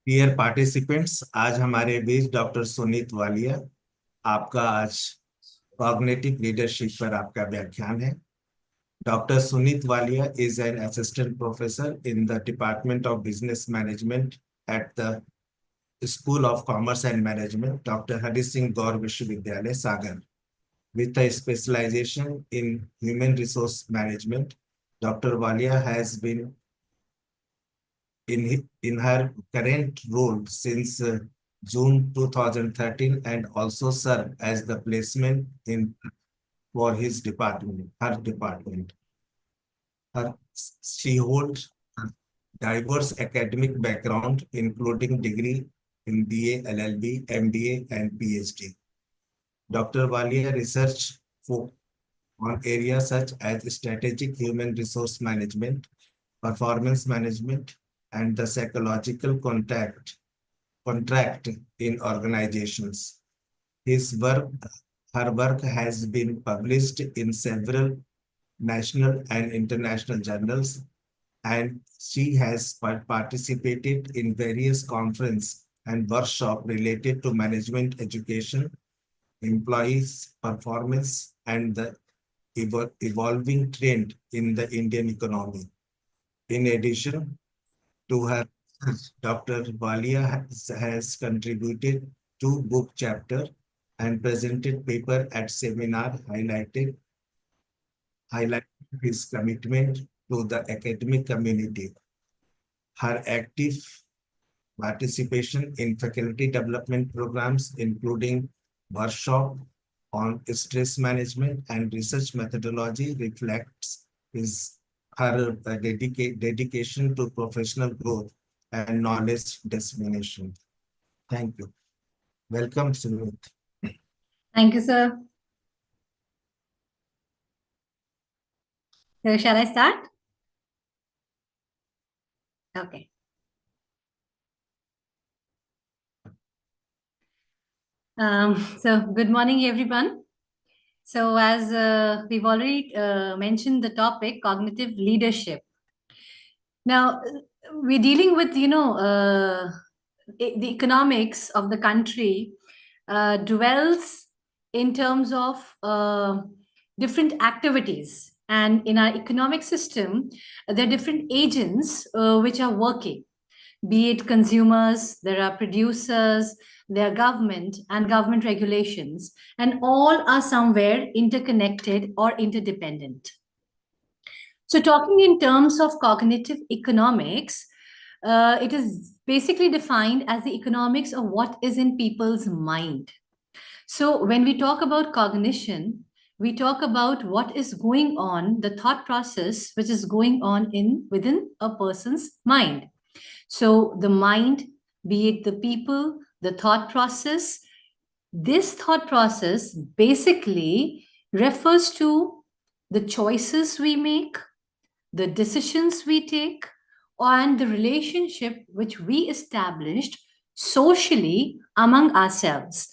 Dear participants, आज हमारे बीच doctor Sunit Walia. आपका आज कॉग्निटिव लीडरशिप पर आपका व्याख्यान है। Doctor Sunit Walia is an assistant professor in the department of business management at the school of commerce and management, doctor Hari Singh Gour Vishwavidyalaya, Sagar, with a specialization in human resource management. Dr. Walia has been in her current role since June 2013 and also served as the placement in for his department, her department. She holds a diverse academic background, including degree in BA, LLB, MBA, and PhD. Dr. Walia research on areas such as strategic human resource management, performance management, and the psychological contract in organizations. His work, her work has been published in several national and international journals, and she has participated in various conferences and workshops related to management education, employees' performance, and the evolving trend in the Indian economy. In addition to her, Dr. Walia has contributed two book chapters and presented paper at seminar highlighting his commitment to the academic community. Her active participation in faculty development programs, including workshop on stress management and research methodology, reflects her dedication to professional growth and knowledge dissemination. Thank you. Welcome, Suneet. Thank you, sir. So, shall I start? Okay. So, good morning, everyone. So, as we've already mentioned the topic, cognitive leadership. Now, we're dealing with, the economics of the country dwells in terms of different activities. And in our economic system, there are different agents which are working, be it consumers, there are producers, there are government and government regulations, and all are somewhere interconnected or interdependent. So talking in terms of cognitive economics, it is basically defined as the economics of what is in people's mind. So when we talk about cognition, we talk about what is going on, the thought process which is going on within a person's mind. So the mind, be it the people, the thought process, this thought process basically refers to the choices we make, the decisions we take, and the relationship which we established socially among ourselves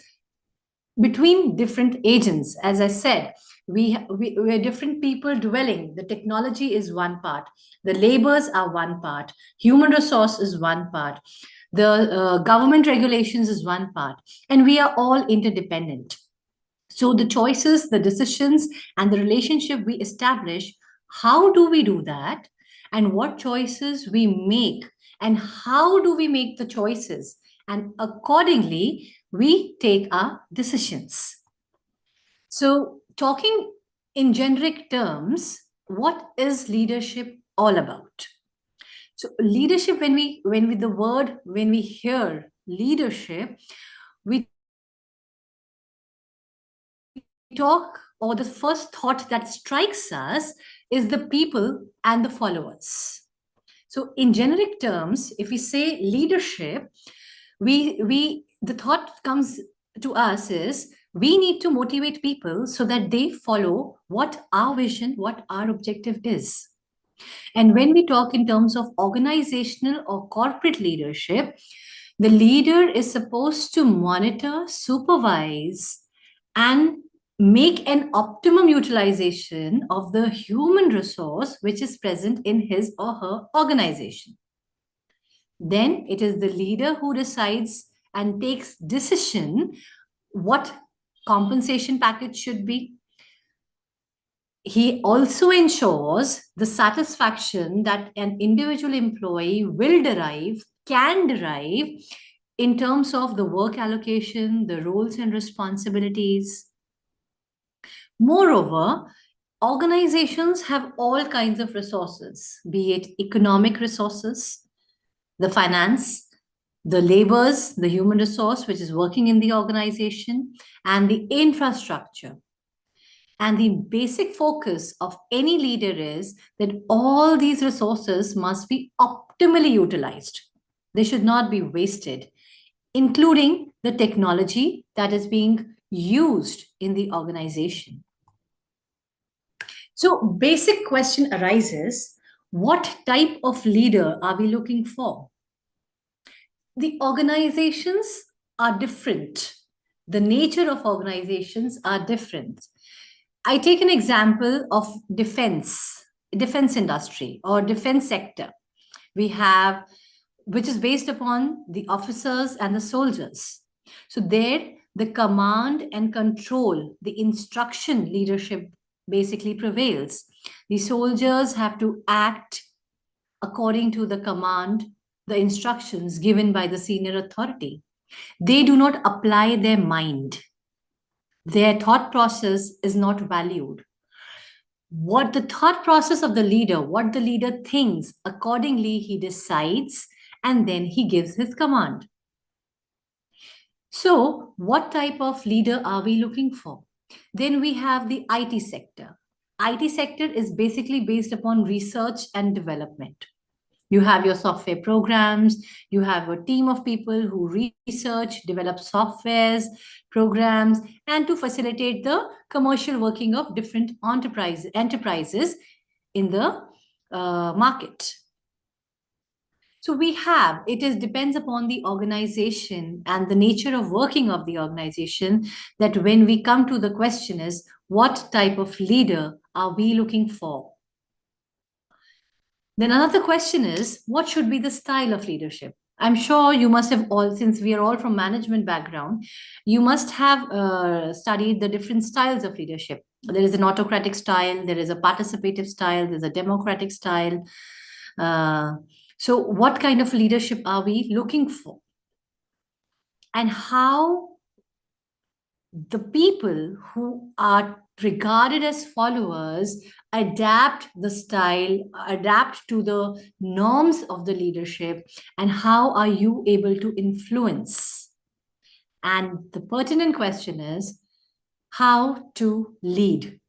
between different agents. As I said, we are different people dwelling. The technology is one part, the labors are one part, human resource is one part, the government regulations is one part, and we are all interdependent. So the choices, the decisions, and the relationship we establish, how do we do that? And what choices we make, and how do we make the choices? And accordingly, we take our decisions. So talking in generic terms, what is leadership all about? So leadership, when we hear leadership, we talk, or the first thought that strikes us is the people and the followers. So in generic terms, if we say leadership, the thought comes to us is we need to motivate people so that they follow what our vision, what our objective is. And when we talk in terms of organizational or corporate leadership, the leader is supposed to monitor, supervise, and make an optimum utilization of the human resource which is present in his or her organization. Then it is the leader who decides and takes decision what compensation package should be. He also ensures the satisfaction that an individual employee can derive in terms of the work allocation, the roles and responsibilities. Moreover, organizations have all kinds of resources, be it economic resources, the finance, the labors, the human resource which is working in the organization, and the infrastructure. And the basic focus of any leader is that all these resources must be optimally utilized. They should not be wasted, including the technology that is being used in the organization. So, basic question arises, what type of leader are we looking for? The organizations are different. The nature of organizations are different. I take an example of defense industry or defense sector. We have, which is based upon the officers and the soldiers. So there, the command and control, the instruction leadership basically prevails. The soldiers have to act according to the command, the instructions given by the senior authority. They do not apply their mind. Their thought process is not valued. What the thought process of the leader, what the leader thinks, accordingly he decides and then he gives his command. So, what type of leader are we looking for? Then we have the IT sector. IT sector is basically based upon research and development. You have your software programs, you have a team of people who research, develop softwares, programs, and to facilitate the commercial working of different enterprises in the market. So we have, depends upon the organization and the nature of working of the organization, that when we come to the question is, what type of leader are we looking for? Then another question is, what should be the style of leadership? I'm sure you must have all, since we are all from management background, you must have studied the different styles of leadership. There is an autocratic style, there is a participative style, there's a democratic style. So what kind of leadership are we looking for? And how the people who are regarded as followers adapt the style, adapt to the norms of the leadership, and how are you able to influence? And the pertinent question is how to lead.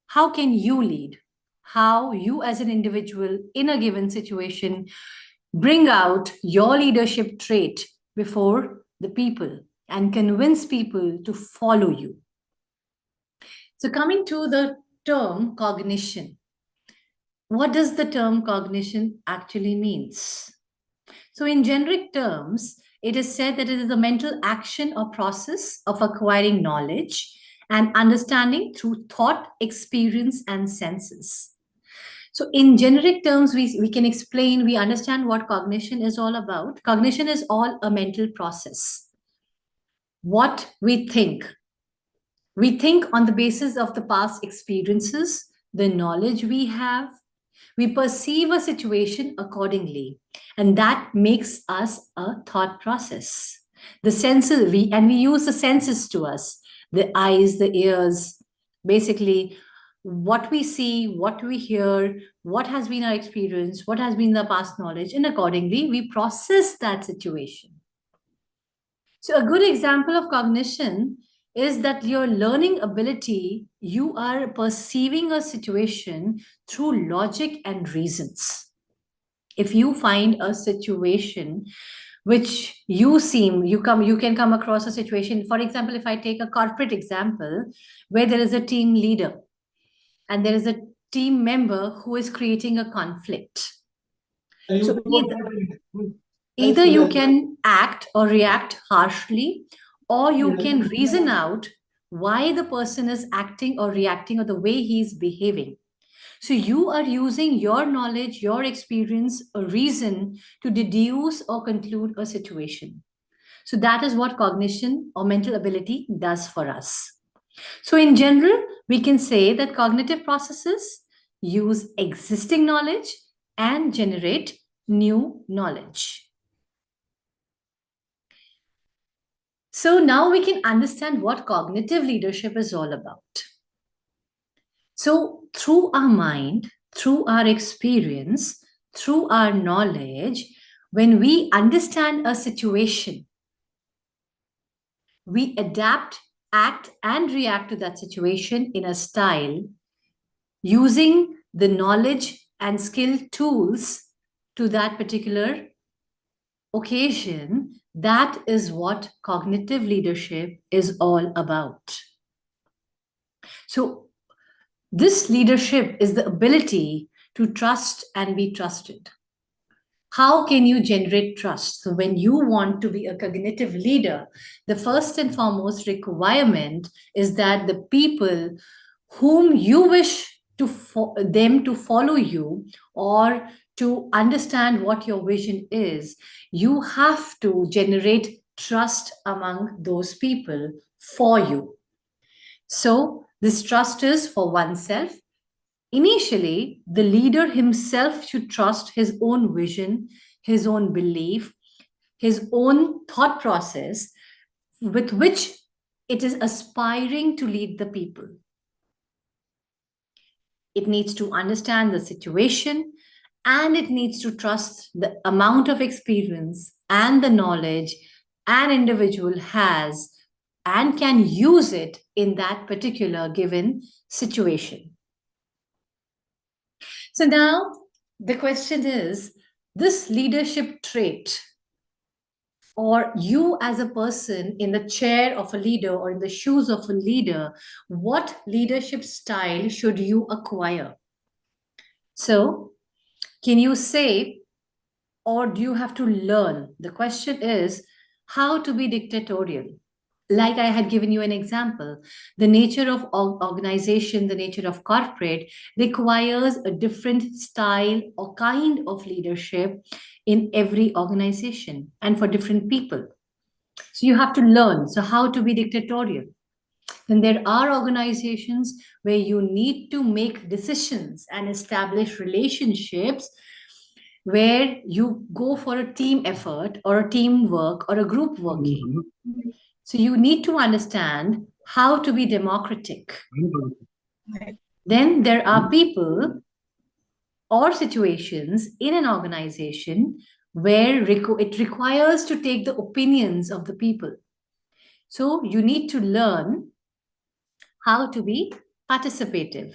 How can you lead? How you, as an individual in a given situation, bring out your leadership trait before the people and convince people to follow you. So, coming to the term cognition, what does the term cognition actually means? So, in generic terms, it is said that it is a mental action or process of acquiring knowledge and understanding through thought, experience, and senses. So, in generic terms, we can explain, we understand what cognition is all about. Cognition is all a mental process. What we think. We think on the basis of the past experiences, the knowledge we have. We perceive a situation accordingly, and that makes us a thought process. The senses, we use the senses to us, the eyes, the ears, basically what we see, what we hear, what has been our experience, what has been the past knowledge, and accordingly we process that situation. So, a good example of cognition is that your learning ability, you are perceiving a situation through logic and reasons. If you find a situation which you can come across a situation, for example, if I take a corporate example where there is a team leader and there is a team member who is creating a conflict. So either you can act or react harshly, or you can reason out why the person is acting or reacting or the way he's behaving. So you are using your knowledge, your experience, a reason to deduce or conclude a situation. So that is what cognition or mental ability does for us. So in general, we can say that cognitive processes use existing knowledge and generate new knowledge. So now we can understand what cognitive leadership is all about. So through our mind, through our experience, through our knowledge, when we understand a situation, we adapt, act, and react to that situation in a style using the knowledge and skill tools to that particular occasion. That is what cognitive leadership is all about. So, this leadership is the ability to trust and be trusted. How can you generate trust? So, when you want to be a cognitive leader, the first and foremost requirement is that the people whom you wish them to follow you or to understand what your vision is, you have to generate trust among those people for you. So, this trust is for oneself. Initially, the leader himself should trust his own vision, his own belief, his own thought process with which it is aspiring to lead the people. It needs to understand the situation and it needs to trust the amount of experience and the knowledge an individual has and can use it in that particular given situation. So now the question is, this leadership trait, or you as a person in the chair of a leader or in the shoes of a leader, what leadership style should you acquire? So, can you say, or do you have to learn? The question is how to be dictatorial. Like I had given you an example, the nature of organization, the nature of corporate requires a different style or kind of leadership in every organization and for different people. So you have to learn. So, how to be dictatorial? Then there are organizations where you need to make decisions and establish relationships where you go for a team effort or a teamwork or a group working. So you need to understand how to be democratic. Then there are people or situations in an organization where it requires to take the opinions of the people. So you need to learn how to be participative.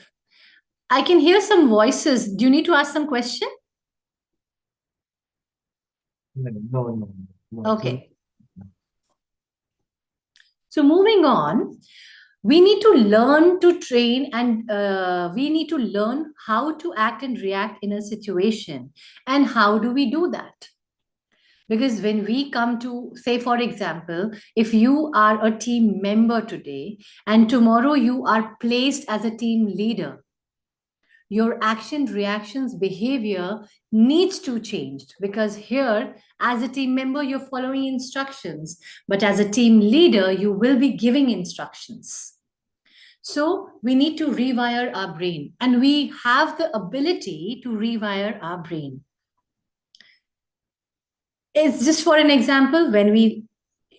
I can hear some voices. Do you need to ask some question? No. Okay. So moving on, we need to learn to train and we need to learn how to act and react in a situation. And how do we do that? Because when we come to, say, for example, if you are a team member today and tomorrow you are placed as a team leader, your action, reactions, behavior needs to change because here, as a team member, you're following instructions, but as a team leader, you will be giving instructions. So we need to rewire our brain, and we have the ability to rewire our brain. It's just for an example, when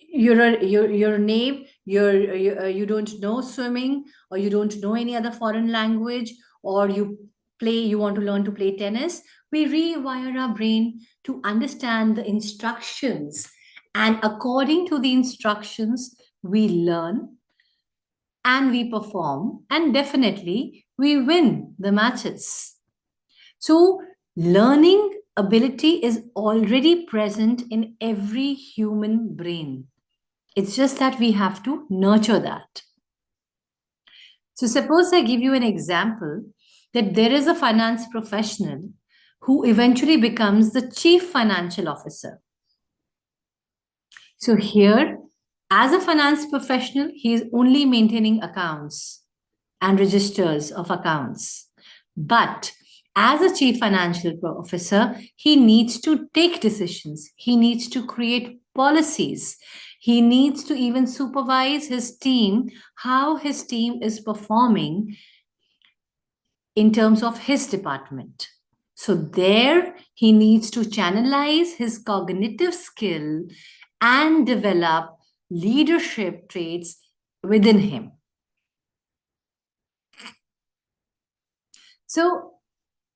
you're a name, you don't know swimming, or you don't know any other foreign language, or you want to learn to play tennis, we rewire our brain to understand the instructions, and according to the instructions we learn and we perform, and definitely we win the matches. So learning ability is already present in every human brain. It's just that we have to nurture that. So suppose I give you an example that there is a finance professional who eventually becomes the chief financial officer. So here, as a finance professional, he is only maintaining accounts and registers of accounts. But as a chief financial officer, he needs to take decisions. He needs to create policies. He needs to even supervise his team, how his team is performing in terms of his department. So there he needs to channelize his cognitive skill and develop leadership traits within him. So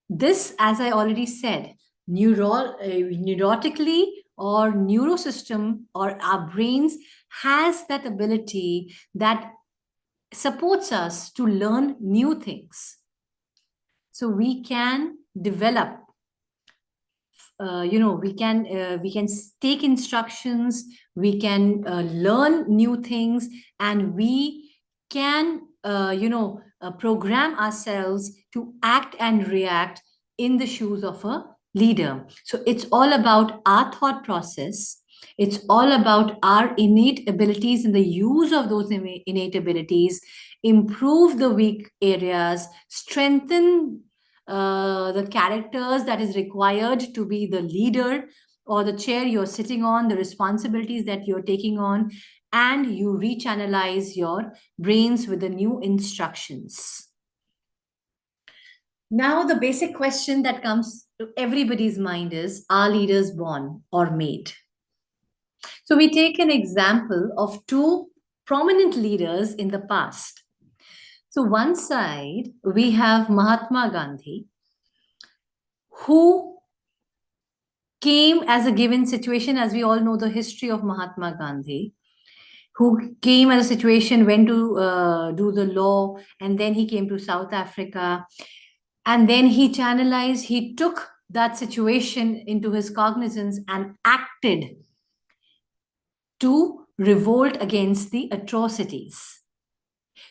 this, as I already said, neurotically or neurosystem or our brains has that ability that supports us to learn new things. So we can develop, we can take instructions, we can learn new things, and we can program ourselves to act and react in the shoes of a leader. So it's all about our thought process. It's all about our innate abilities and the use of those innate abilities, improve the weak areas, strengthen the characters that is required to be the leader or the chair you're sitting on, the responsibilities that you're taking on, and you rechannelize your brains with the new instructions. Now, the basic question that comes to everybody's mind is, are leaders born or made? So we take an example of two prominent leaders in the past. So one side, we have Mahatma Gandhi, who came as a given situation, as we all know the history of Mahatma Gandhi, who came as a situation, went to do the law, and then he came to South Africa. And then he channelized, he took that situation into his cognizance and acted to revolt against the atrocities.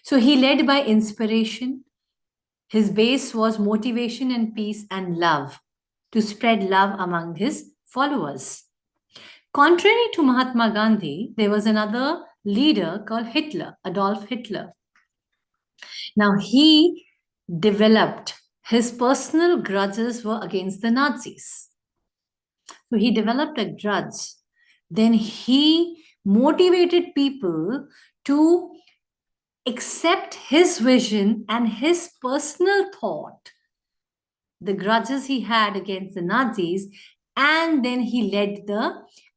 So he led by inspiration. His base was motivation and peace and love, to spread love among his followers. Contrary to Mahatma Gandhi, there was another leader called Hitler, Adolf Hitler. Now, he developed, his personal grudges were against the Nazis. So he developed a grudge. Then he motivated people to accept his vision and his personal thought, the grudges he had against the Nazis, and then he led the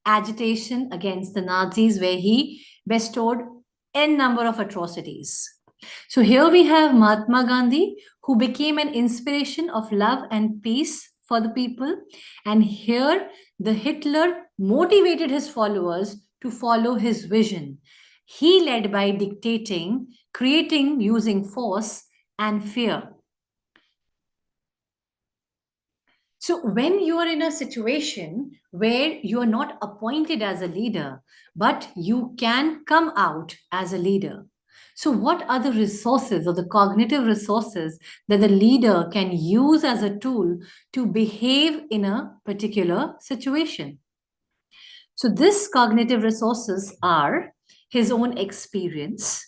agitation against the Nazis, where he bestowed n number of atrocities. So here we have Mahatma Gandhi, who became an inspiration of love and peace for the people. And here the Hitler motivated his followers to follow his vision. He led by dictating, creating using force and fear. So when you are in a situation where you are not appointed as a leader, but you can come out as a leader. So what are the resources or the cognitive resources that the leader can use as a tool to behave in a particular situation? So these cognitive resources are his own experience,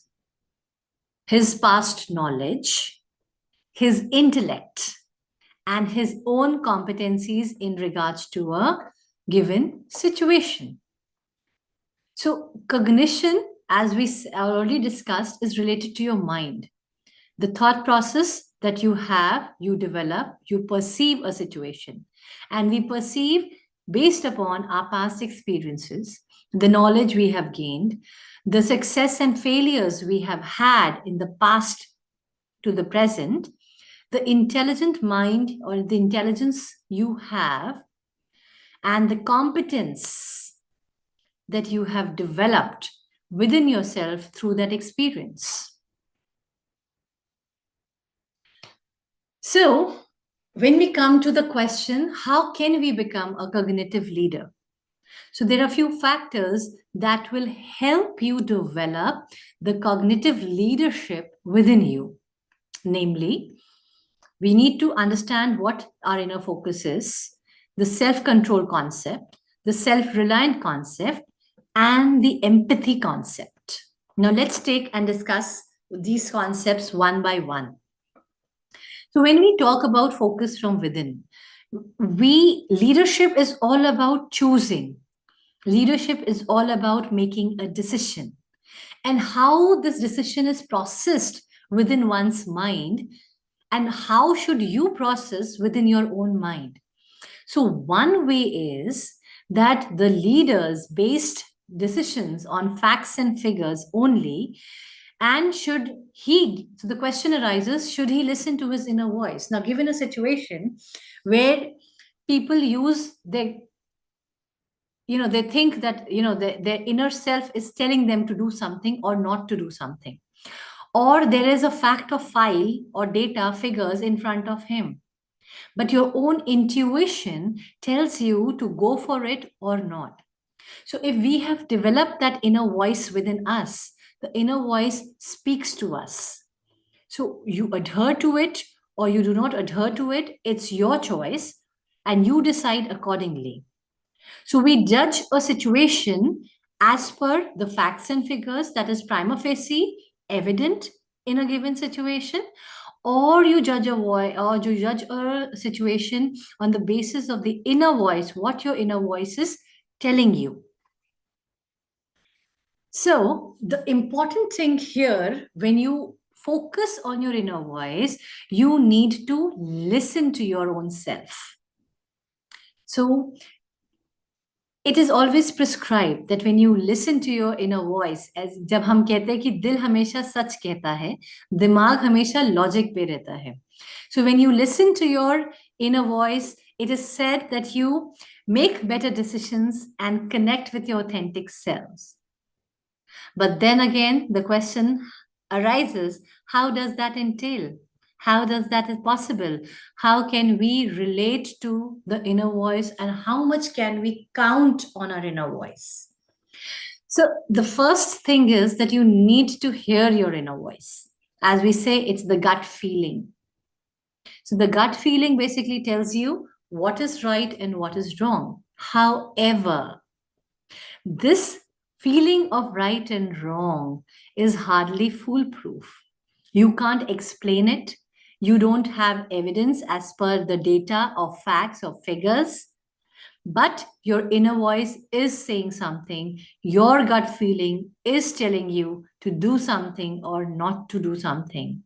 his past knowledge, his intellect, and his own competencies in regards to a given situation. So cognition, as we already discussed, is related to your mind. The thought process that you have, you develop, you perceive a situation. And we perceive based upon our past experiences, the knowledge we have gained, the success and failures we have had in the past to the present, the intelligent mind or the intelligence you have, and the competence that you have developed within yourself through that experience. So, when we come to the question, how can we become a cognitive leader? So, there are a few factors that will help you develop the cognitive leadership within you. Namely, we need to understand what our inner focus is, the self-control concept, the self-reliant concept, and the empathy concept. Now let's take and discuss these concepts one by one. So when we talk about focus from within, leadership is all about choosing. Leadership is all about making a decision. And how this decision is processed within one's mind, and how should you process within your own mind. So one way is that the leaders based decisions on facts and figures only. And so the question arises, should he listen to his inner voice? Now, given a situation where people use their, they think that, their inner self is telling them to do something or not to do something, or there is a fact of file or data figures in front of him, but your own intuition tells you to go for it or not. So if we have developed that inner voice within us, the inner voice speaks to us. So you adhere to it or you do not adhere to it, it's your choice, and you decide accordingly. So we judge a situation as per the facts and figures that is prima facie evident in a given situation, or you judge a situation on the basis of the inner voice, what your inner voice is telling you. So the important thing here, when you focus on your inner voice, you need to listen to your own self. So it is always prescribed that when you listen to your inner voice, as जब हम कहते हैं कि दिल हमेशा सच कहता है, दिमाग हमेशा लॉजिक पे रहता है. So when you listen to your inner voice, it is said that you make better decisions and connect with your authentic selves. But then again, the question arises, how does that entail? How does that is possible? How can we relate to the inner voice, and how much can we count on our inner voice? So the first thing is that you need to hear your inner voice. As we say, it's the gut feeling. So the gut feeling basically tells you what is right and what is wrong. However, this feeling of right and wrong is hardly foolproof. You can't explain it. You don't have evidence as per the data or facts or figures. But your inner voice is saying something. Your gut feeling is telling you to do something or not to do something.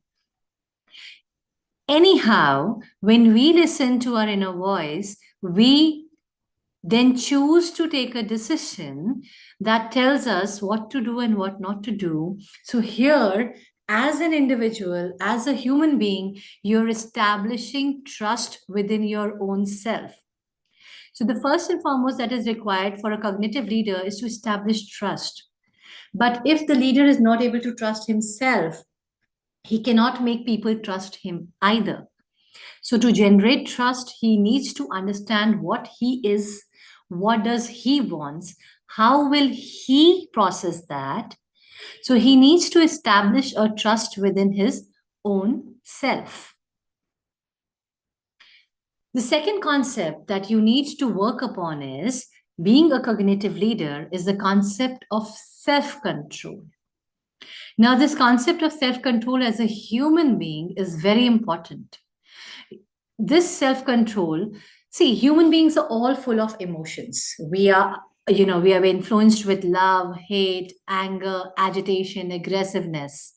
Anyhow, when we listen to our inner voice, we then choose to take a decision that tells us what to do and what not to do. So here, as an individual, as a human being, you're establishing trust within your own self. So the first and foremost that is required for a cognitive leader is to establish trust. But if the leader is not able to trust himself, he cannot make people trust him either. So to generate trust, he needs to understand what he is, what does he wants, how will he process that. So he needs to establish a trust within his own self. The second concept that you need to work upon is, being a cognitive leader, is the concept of self-control. Now, this concept of self-control as a human being is very important. This self-control, see, human beings are all full of emotions. We are influenced with love, hate, anger, agitation, aggressiveness.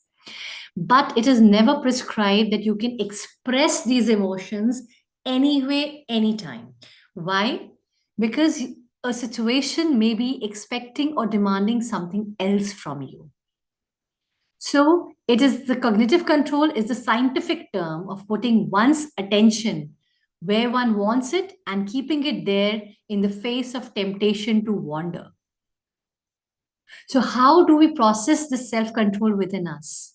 But it is never prescribed that you can express these emotions anyway, anytime. Why? Because a situation may be expecting or demanding something else from you. So it is the cognitive control is the scientific term of putting one's attention where one wants it and keeping it there in the face of temptation to wander. So how do we process this self-control within us?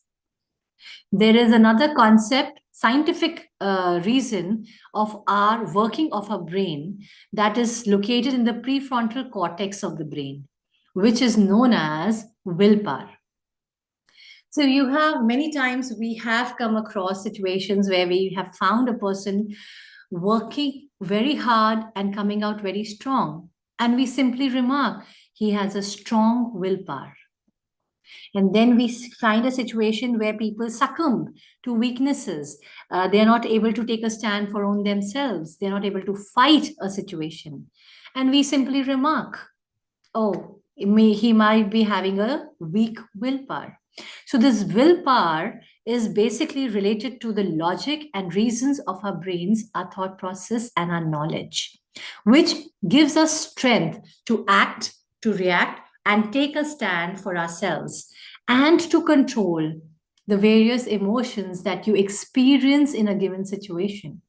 There is another concept, scientific reason of our working of our brain that is located in the prefrontal cortex of the brain, which is known as willpower. So you have many times we have come across situations where we have found a person working very hard and coming out very strong. And we simply remark, he has a strong willpower. And then we find a situation where people succumb to weaknesses. They're not able to take a stand for own themselves. They're not able to fight a situation. And we simply remark, oh, he might be having a weak willpower. So, this willpower is basically related to the logic and reasons of our brains, our thought process, and our knowledge, which gives us strength to act, to react, and take a stand for ourselves, and to control the various emotions that you experience in a given situation.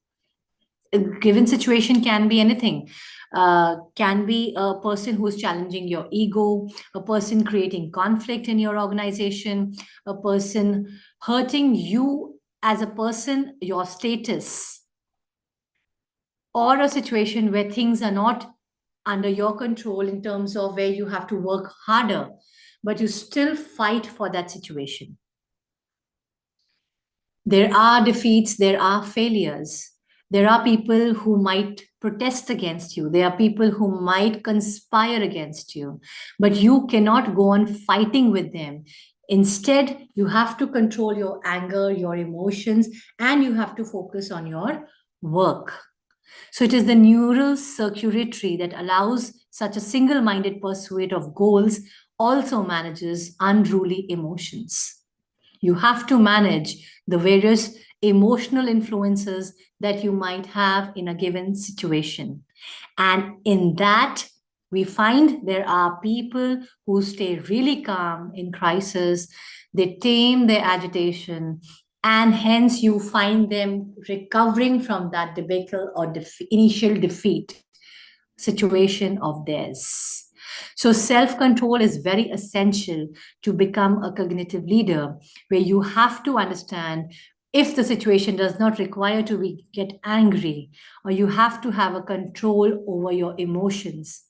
A given situation can be anything. Can be a person who's challenging your ego, a person creating conflict in your organization, a person hurting you as a person, your status, or a situation where things are not under your control in terms of where you have to work harder, but you still fight for that situation. There are defeats, there are failures. There are people who might protest against you. There are people who might conspire against you, but you cannot go on fighting with them. Instead, you have to control your anger, your emotions, and you have to focus on your work. So it is the neural circuitry that allows such a single minded pursuit of goals also manages unruly emotions. You have to manage the various emotional influences that you might have in a given situation. And in that, we find there are people who stay really calm in crisis, they tame their agitation, and hence you find them recovering from that debacle or initial defeat situation of theirs. So, self control is very essential to become a cognitive leader, where you have to understand if the situation does not require to get angry, or you have to have a control over your emotions.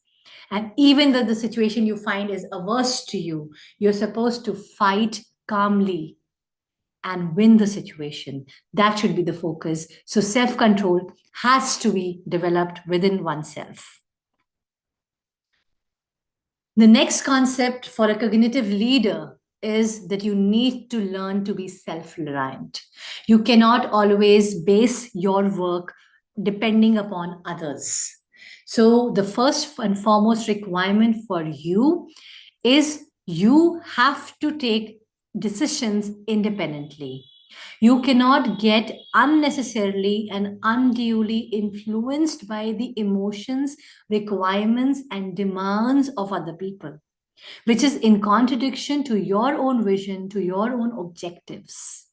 And even though the situation you find is averse to you, you're supposed to fight calmly and win the situation. That should be the focus. So, self control has to be developed within oneself. The next concept for a cognitive leader is that you need to learn to be self reliant. You cannot always base your work depending upon others. So, the first and foremost requirement for you is you have to take decisions independently. You cannot get unnecessarily and unduly influenced by the emotions, requirements, and demands of other people, which is in contradiction to your own vision, to your own objectives.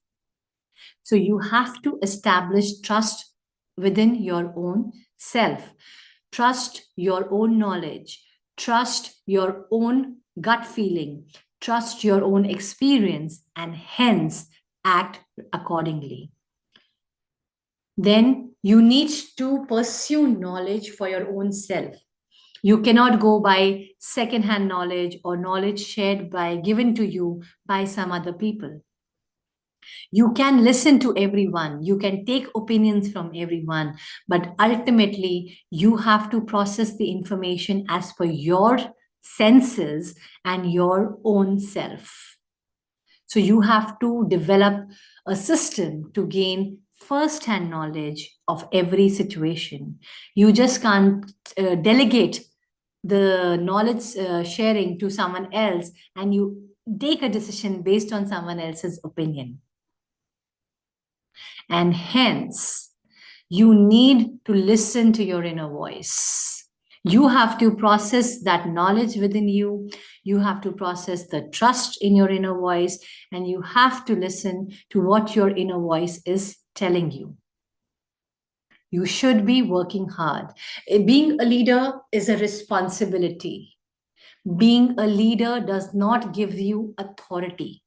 So you have to establish trust within your own self, trust your own knowledge, trust your own gut feeling, trust your own experience, and hence act accordingly. Then you need to pursue knowledge for your own self. You cannot go by second-hand knowledge or knowledge shared by given to you by some other people. You can listen to everyone, you can take opinions from everyone, but ultimately you have to process the information as per your senses and your own self. So you have to develop a system to gain first-hand knowledge of every situation. You just can't delegate the knowledge sharing to someone else and you take a decision based on someone else's opinion. And hence, you need to listen to your inner voice. You have to process that knowledge within you. You have to process the trust in your inner voice, and you have to listen to what your inner voice is telling you. You should be working hard. Being a leader is a responsibility. Being a leader does not give you authority.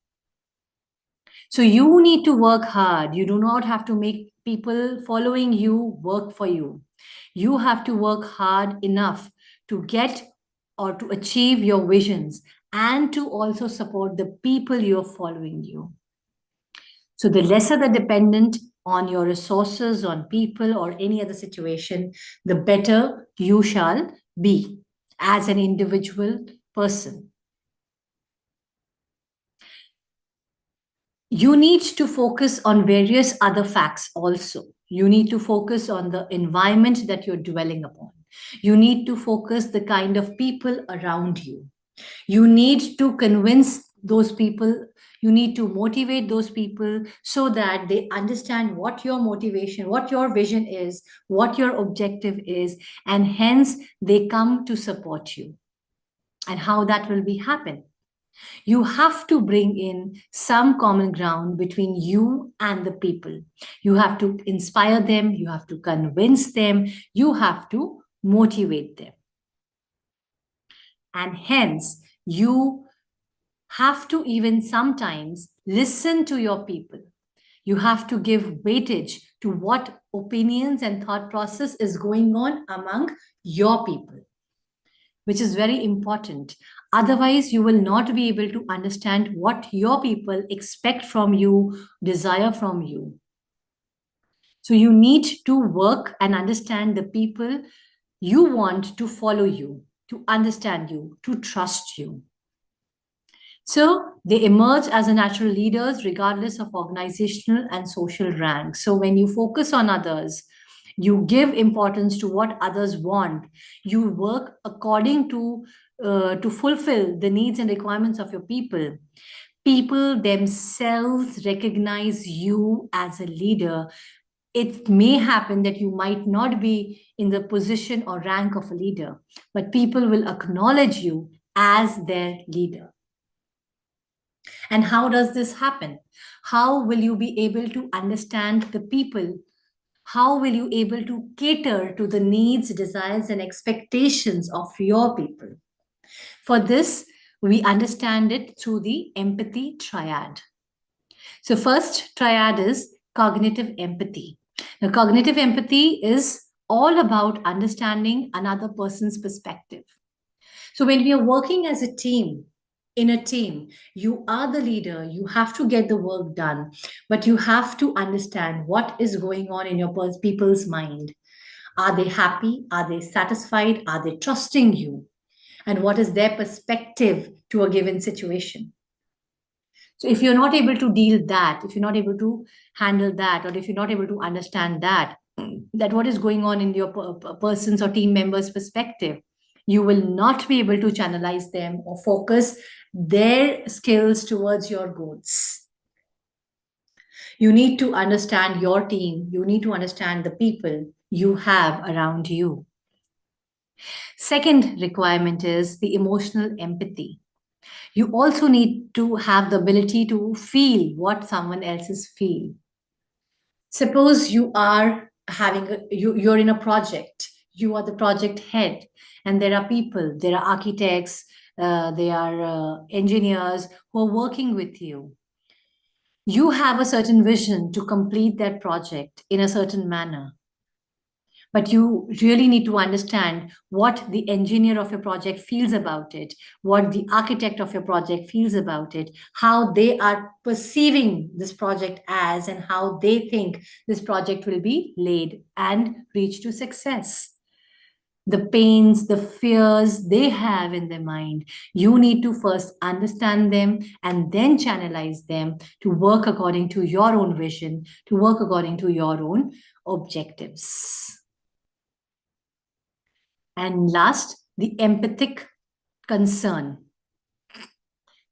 So you need to work hard. You do not have to make people following you work for you. You have to work hard enough to get or to achieve your visions and to also support the people you're following you. So the lesser the dependent on your resources, on people, or any other situation, the better you shall be as an individual person. You need to focus on various other facts also. You need to focus on the environment that you're dwelling upon. You need to focus the kind of people around you. You need to convince those people, you need to motivate those people so that they understand what your motivation, what your vision is, what your objective is, and hence they come to support you. And how that will be happen? You have to bring in some common ground between you and the people. You have to inspire them, you have to convince them, you have to motivate them. And hence, you have to even sometimes listen to your people. You have to give weightage to what opinions and thought process is going on among your people, which is very important. Otherwise, you will not be able to understand what your people expect from you, desire from you. So you need to work and understand the people you want to follow you, to understand you, to trust you. So they emerge as a natural leaders regardless of organizational and social rank. So when you focus on others, you give importance to what others want. You work according to fulfill the needs and requirements of your people. People themselves recognize you as a leader. It may happen that you might not be in the position or rank of a leader, but people will acknowledge you as their leader. And how does this happen? How will you be able to understand the people? How will you able to cater to the needs, desires, and expectations of your people? For this, we understand it through the empathy triad. So first triad is cognitive empathy. Now, cognitive empathy is all about understanding another person's perspective. So when we are working as a team, in a team, you are the leader, you have to get the work done, but you have to understand what is going on in your people's mind. Are they happy? Are they satisfied? Are they trusting you? And what is their perspective to a given situation? So if you're not able to deal that, if you're not able to handle that, or if you're not able to understand that, that what is going on in your person's or team member's perspective, you will not be able to channelize them or focus their skills towards your goals. You need to understand your team. You need to understand the people you have around you. Second requirement is the emotional empathy. You also need to have the ability to feel what someone else is feeling. Suppose you are you're in a project, you are the project head, and there are people, there are architects, there are engineers who are working with you. You have a certain vision to complete that project in a certain manner, but you really need to understand what the engineer of your project feels about it, what the architect of your project feels about it, how they are perceiving this project as, and how they think this project will be laid and reach to success. The pains, the fears they have in their mind, you need to first understand them and then channelize them to work according to your own vision, to work according to your own objectives. And last, the empathic concern.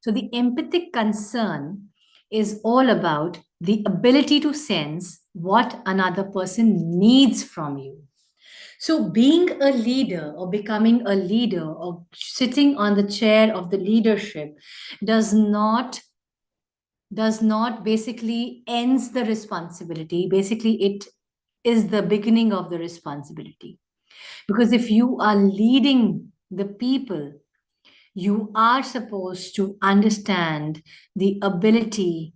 So, the empathic concern is all about the ability to sense what another person needs from you. So, being a leader or becoming a leader or sitting on the chair of the leadership does not basically ends the responsibility. Basically, it is the beginning of the responsibility. Because if you are leading the people, you are supposed to understand the ability,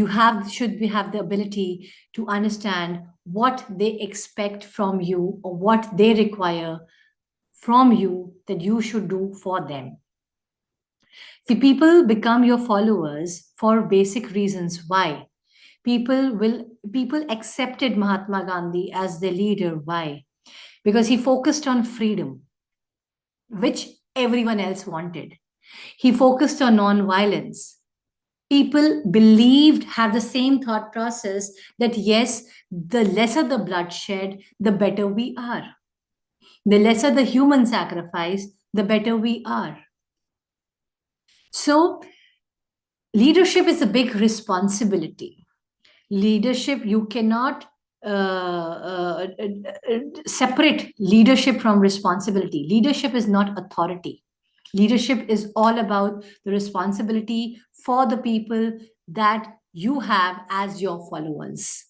have the ability to understand what they expect from you or what they require from you that you should do for them. See, people become your followers for basic reasons. Why? People accepted Mahatma Gandhi as their leader. Why? Because he focused on freedom, which everyone else wanted. He focused on non-violence. People believed, have the same thought process that yes, the lesser the bloodshed, the better we are. The lesser the human sacrifice, the better we are. So, leadership is a big responsibility. Leadership, you cannot separate leadership from responsibility. Leadership is not authority. Leadership is all about the responsibility for the people that you have as your followers.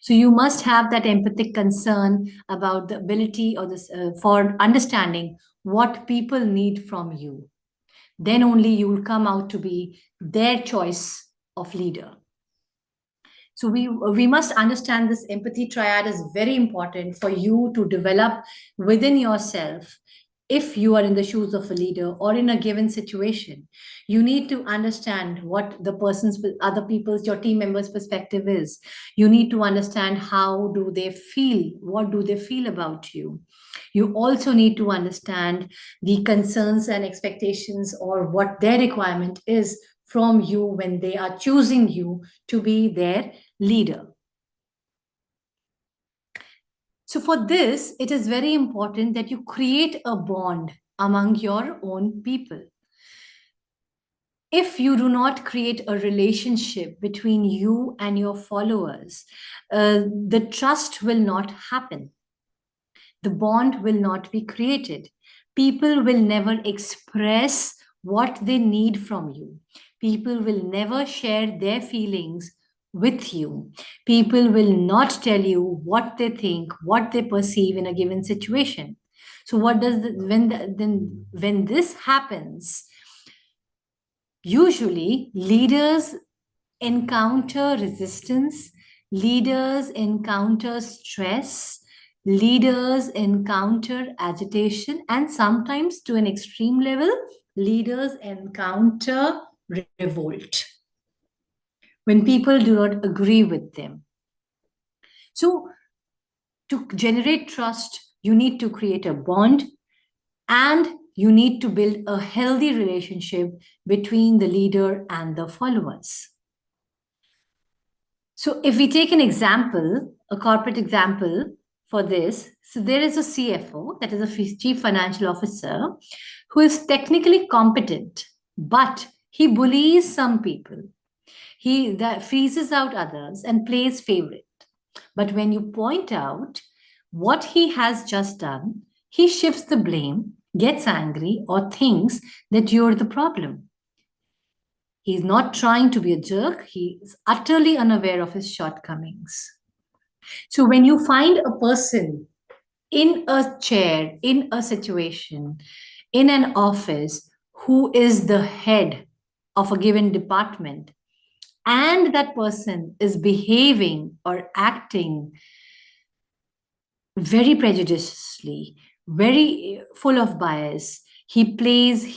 So you must have that empathic concern about the ability or this for understanding what people need from you. Then only you will come out to be their choice of leader. So we must understand this empathy triad is very important for you to develop within yourself. If you are in the shoes of a leader or in a given situation, you need to understand what the person's, other people's, your team members' perspective is. You need to understand how do they feel, what do they feel about you. You also need to understand the concerns and expectations or what their requirement is from you when they are choosing you to be their leader. So, for this, it is very important that you create a bond among your own people. If you do not create a relationship between you and your followers, the trust will not happen. The bond will not be created. People will never express what they need from you. People will never share their feelings with you. People will not tell you what they think, what they perceive in a given situation. So, what does then when this happens? Usually, leaders encounter resistance, leaders encounter stress, leaders encounter agitation, and sometimes to an extreme level, leaders encounter revolt when people do not agree with them. So, to generate trust, you need to create a bond and you need to build a healthy relationship between the leader and the followers. So, if we take an example, a corporate example for this, so there is a CFO, that is a chief financial officer, who is technically competent, but he bullies some people. He that freezes out others and plays favorite. But when you point out what he has just done, he shifts the blame, gets angry, or thinks that you're the problem. He's not trying to be a jerk, he is utterly unaware of his shortcomings. So when you find a person in a chair, in a situation, in an office, who is the head of a given department, and that person is behaving or acting very prejudiciously, very full of bias, he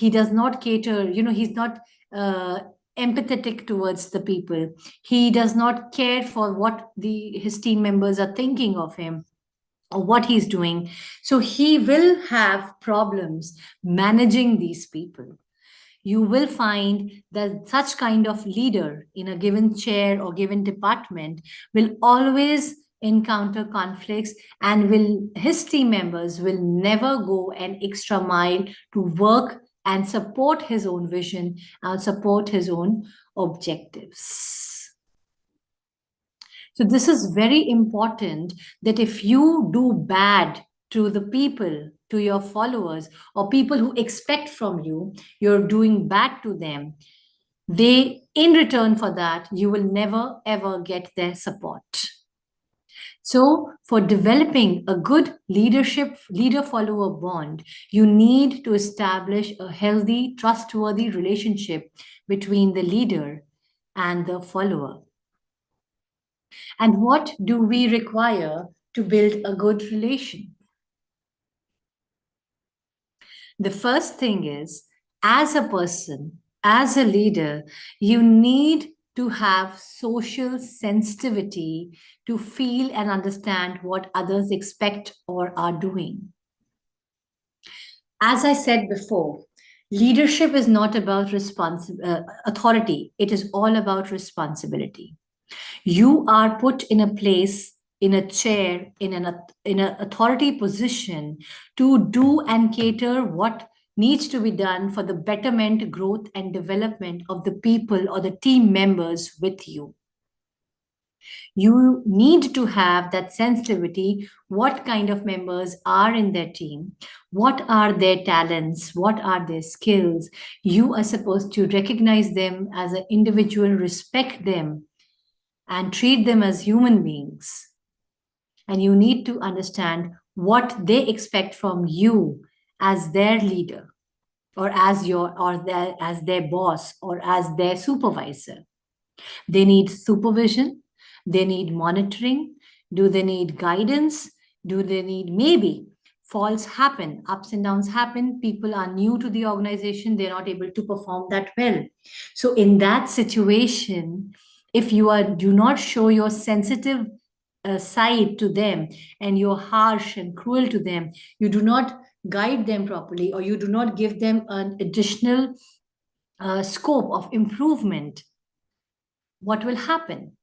does not cater, he's not uh, empathetic towards the people. He does not care for what his team members are thinking of him or what he's doing. So he will have problems managing these people. You will find that such kind of leader in a given chair or given department will always encounter conflicts, and his team members will never go an extra mile to work and support his own vision and support his own objectives. So this is very important, that if you do bad to the people, to your followers, or people who expect from you, you're doing bad to them, in return for that, you will never ever get their support. So, for developing a good leader follower bond, you need to establish a healthy, trustworthy relationship between the leader and the follower. And what do we require to build a good relation? The first thing is, as a person, as a leader, you need to have social sensitivity to feel and understand what others expect or are doing. As I said before, Leadership is not about authority. It is all about responsibility. You are put in a place, in a chair, in an authority position to do and cater what needs to be done for the betterment, growth, and development of the people or the team members with you. You need to have that sensitivity. What kind of members are in their team? What are their talents? What are their skills? You are supposed to recognize them as an individual, respect them, and treat them as human beings. And you need to understand what they expect from you as their leader, or as their boss, or as their supervisor. They need supervision. They need monitoring. Do they need guidance? Do they need, maybe faults happen, ups and downs happen. People are new to the organization. They're not able to perform that well. So in that situation, if do not show your sensitive side to them, and you're harsh and cruel to them, you do not guide them properly, or you do not give them an additional scope of improvement, what will happen?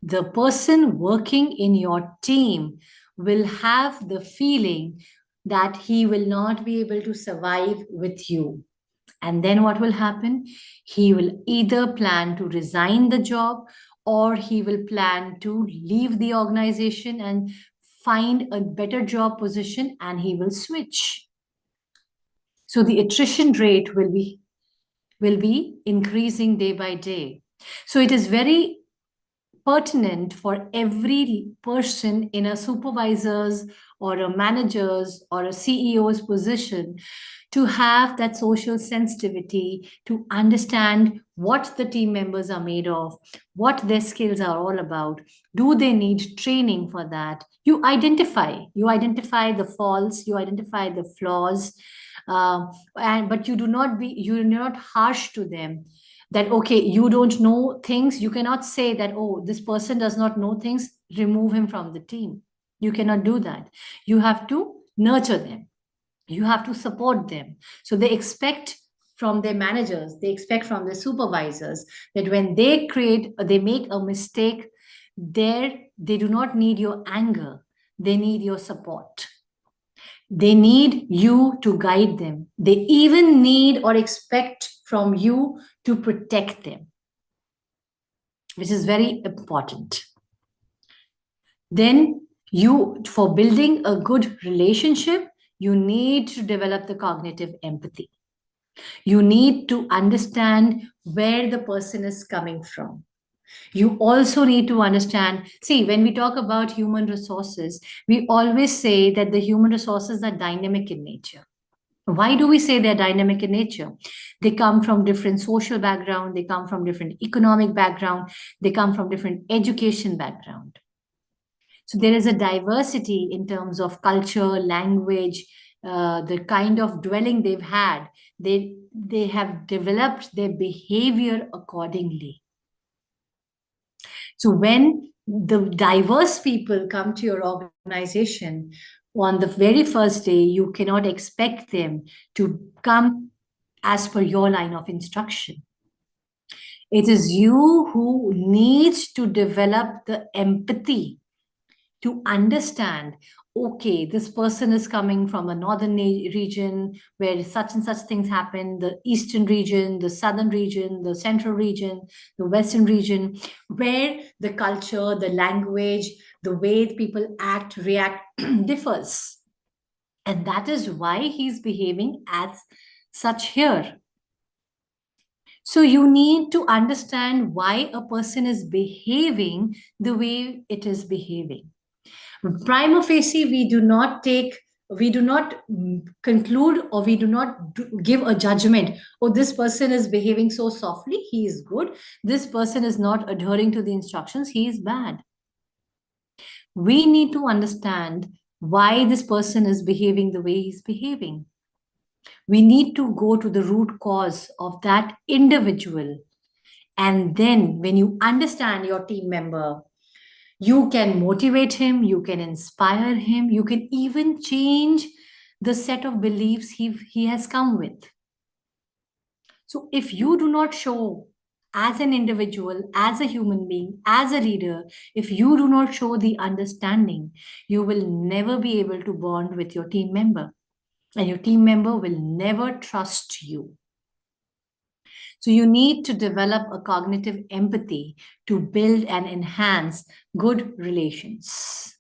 The person working in your team will have the feeling that he will not be able to survive with you. And then what will happen? He will either plan to resign the job, or he will plan to leave the organization and find a better job position, and he will switch. So the attrition rate will be increasing day by day. So it is very pertinent for every person in a supervisor's or a manager's or a CEO's position to have that social sensitivity, to understand what the team members are made of, what their skills are all about. Do they need training for that? You identify the faults, you identify the flaws, but you're not harsh to them, that okay, you don't know things. You cannot say that, oh, this person does not know things, remove him from the team. You cannot do that. You have to nurture them, you have to support them. So they expect from their managers, they expect from their supervisors, that when they make a mistake, they do not need your anger, they need your support. They need you to guide them. They even need or expect from you to protect them, which is very important. Then for building a good relationship, you need to develop the cognitive empathy. You need to understand where the person is coming from. You also need to understand, see, when we talk about human resources, we always say that the human resources are dynamic in nature. Why do we say they're dynamic in nature? They come from different social background, they come from different economic background, they come from different education background. So there is a diversity in terms of culture, language, the kind of dwelling they've had. They have developed their behavior accordingly. So when the diverse people come to your organization, on the very first day, you cannot expect them to come as per your line of instruction. It is you who needs to develop the empathy to understand, okay, this person is coming from a northern region where such and such things happen, the eastern region, the southern region, the central region, the western region, where the culture, the language, the way people act, react differs. And that is why he's behaving as such here. So you need to understand why a person is behaving the way it is behaving. Prima facie, we do not conclude, or we do not give a judgment. Oh, this person is behaving so softly, he is good. This person is not adhering to the instructions, he is bad. We need to understand why this person is behaving the way he's behaving. We need to go to the root cause of that individual. And then when you understand your team member, you can motivate him, you can inspire him, you can even change the set of beliefs he has come with. So if you do not show, as an individual, as a human being, as a leader, if you do not show the understanding, you will never be able to bond with your team member, and your team member will never trust you. So you need to develop a cognitive empathy to build and enhance good relations.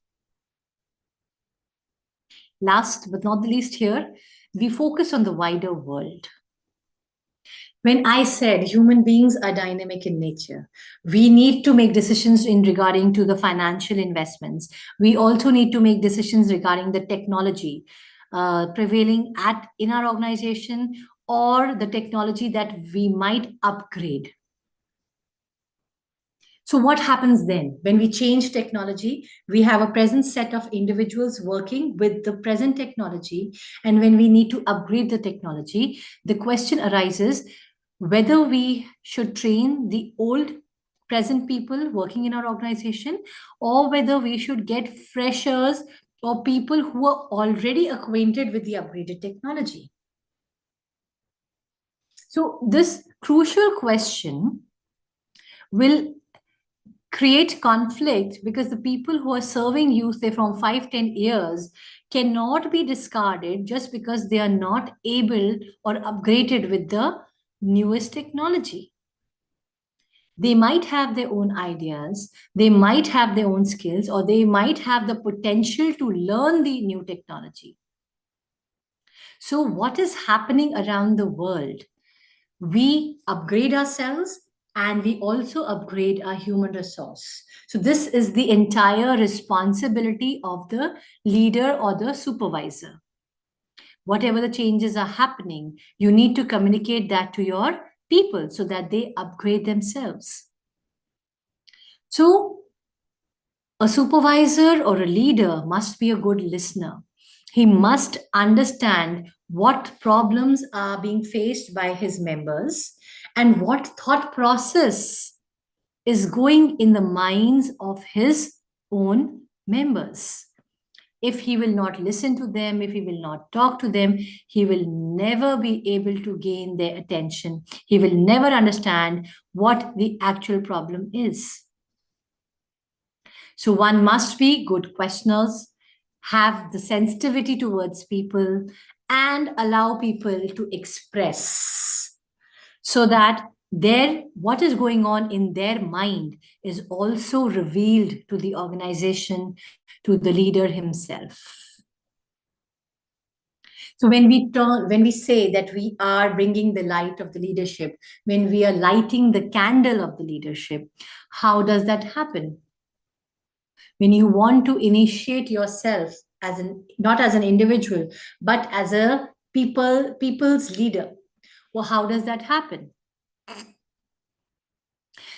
Last but not the least, here, we focus on the wider world. When I said human beings are dynamic in nature, we need to make decisions in regarding to the financial investments. We also need to make decisions regarding the technology prevailing at in our organization, or the technology that we might upgrade. So what happens then? When we change technology, we have a present set of individuals working with the present technology. And when we need to upgrade the technology, the question arises whether we should train the old present people working in our organization, or whether we should get freshers or people who are already acquainted with the upgraded technology. So this crucial question will create conflict, because the people who are serving you, say from 5-10 years, cannot be discarded just because they are not able or upgraded with the newest technology. They might have their own ideas, they might have their own skills, or they might have the potential to learn the new technology. So what is happening around the world? We upgrade ourselves, and we also upgrade our human resource. So this is the entire responsibility of the leader or the supervisor. Whatever the changes are happening, you need to communicate that to your people so that they upgrade themselves. So a supervisor or a leader must be a good listener. He must understand what problems are being faced by his members and what thought process is going in the minds of his own members. If he will not listen to them, if he will not talk to them, he will never be able to gain their attention. He will never understand what the actual problem is. So one must be good questioners, have the sensitivity towards people, and allow people to express, so that what is going on in their mind is also revealed to the organization, to the leader himself. So when we say that we are bringing the light of the leadership, when we are lighting the candle of the leadership, how does that happen? When you want to initiate yourself as not as an individual, but as a people's leader, well, how does that happen?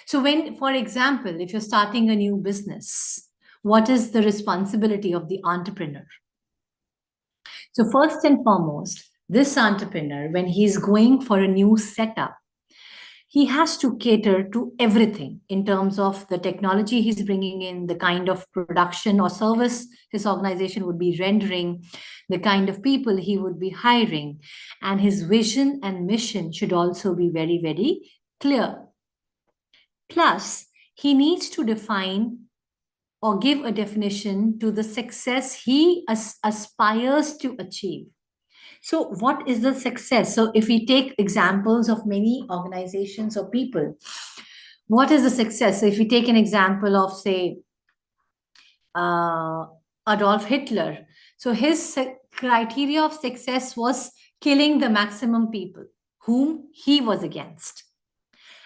So when, for example, if you're starting a new business, what is the responsibility of the entrepreneur? So first and foremost, this entrepreneur, when he's going for a new setup, he has to cater to everything in terms of the technology he's bringing in, the kind of production or service his organization would be rendering, the kind of people he would be hiring, and his vision and mission should also be very, very clear. Plus, he needs to define or give a definition to the success he aspires to achieve. So, what is the success? So, if we take examples of many organizations or people, what is the success? So, if we take an example of, say, Adolf Hitler, so his criteria of success was killing the maximum people whom he was against.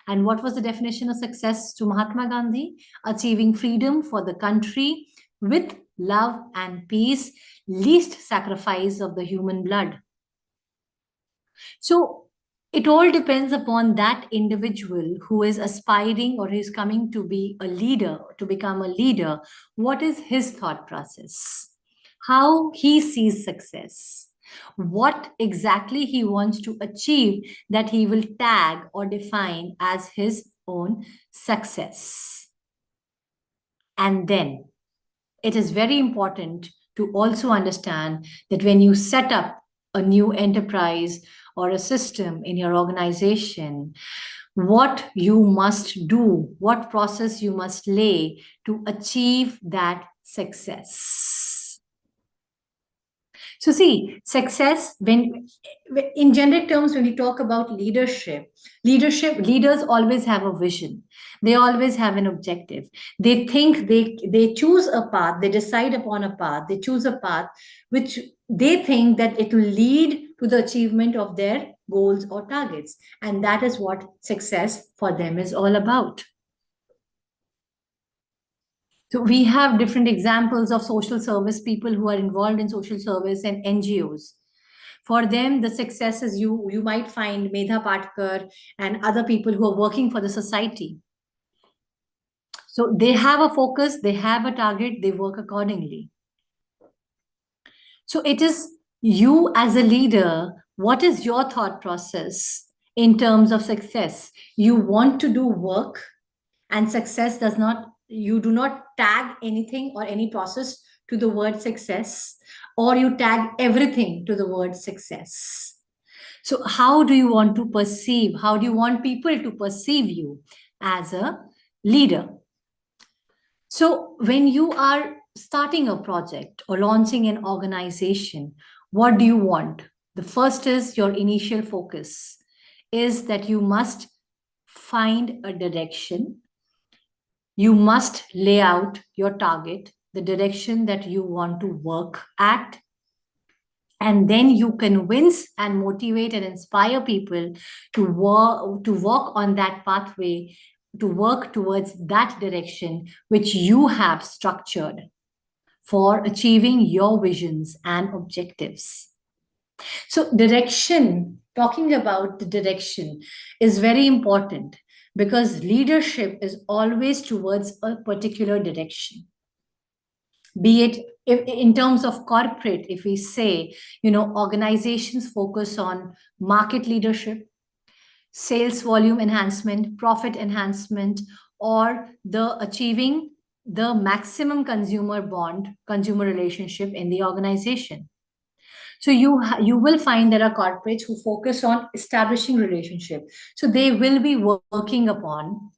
And what was the definition of success to Mahatma Gandhi? Achieving freedom for the country with love and peace, least sacrifice of the human blood. So it all depends upon that individual who is aspiring or is coming to be a leader, to become a leader. What is his thought process? How he sees success? What exactly he wants to achieve that he will tag or define as his own success. And then it is very important to also understand that when you set up a new enterprise or a system in your organization, what you must do, what process you must lay to achieve that success. So see, success, when in generic terms, when we talk about leaders always have a vision. They always have an objective. They think they choose a path, they decide upon a path, they choose a path which they think that it will lead to the achievement of their goals or targets. And that is what success for them is all about. So we have different examples of social service people who are involved in social service and NGOs. For them, the success is you might find Medha Patkar and other people who are working for the society. So they have a focus, they have a target, they work accordingly. So it is you as a leader, what is your thought process in terms of success? You want to do work, and success does not, you do not tag anything or any process to the word success, or you tag everything to the word success. So how do you want to perceive, how do you want people to perceive you as a leader? So when you are starting a project or launching an organization, what do you want? The first is your initial focus is that you must find a direction. You must lay out your target, the direction that you want to work at. And then you convince and motivate and inspire people to walk on that pathway, to work towards that direction which you have structured for achieving your visions and objectives. So direction, talking about the direction is very important, because leadership is always towards a particular direction. Be it in terms of corporate, if we say, organizations focus on market leadership, sales volume enhancement, profit enhancement, or the achieving the maximum consumer relationship in the organization. So you will find there are corporates who focus on establishing relationship. So they will be working upon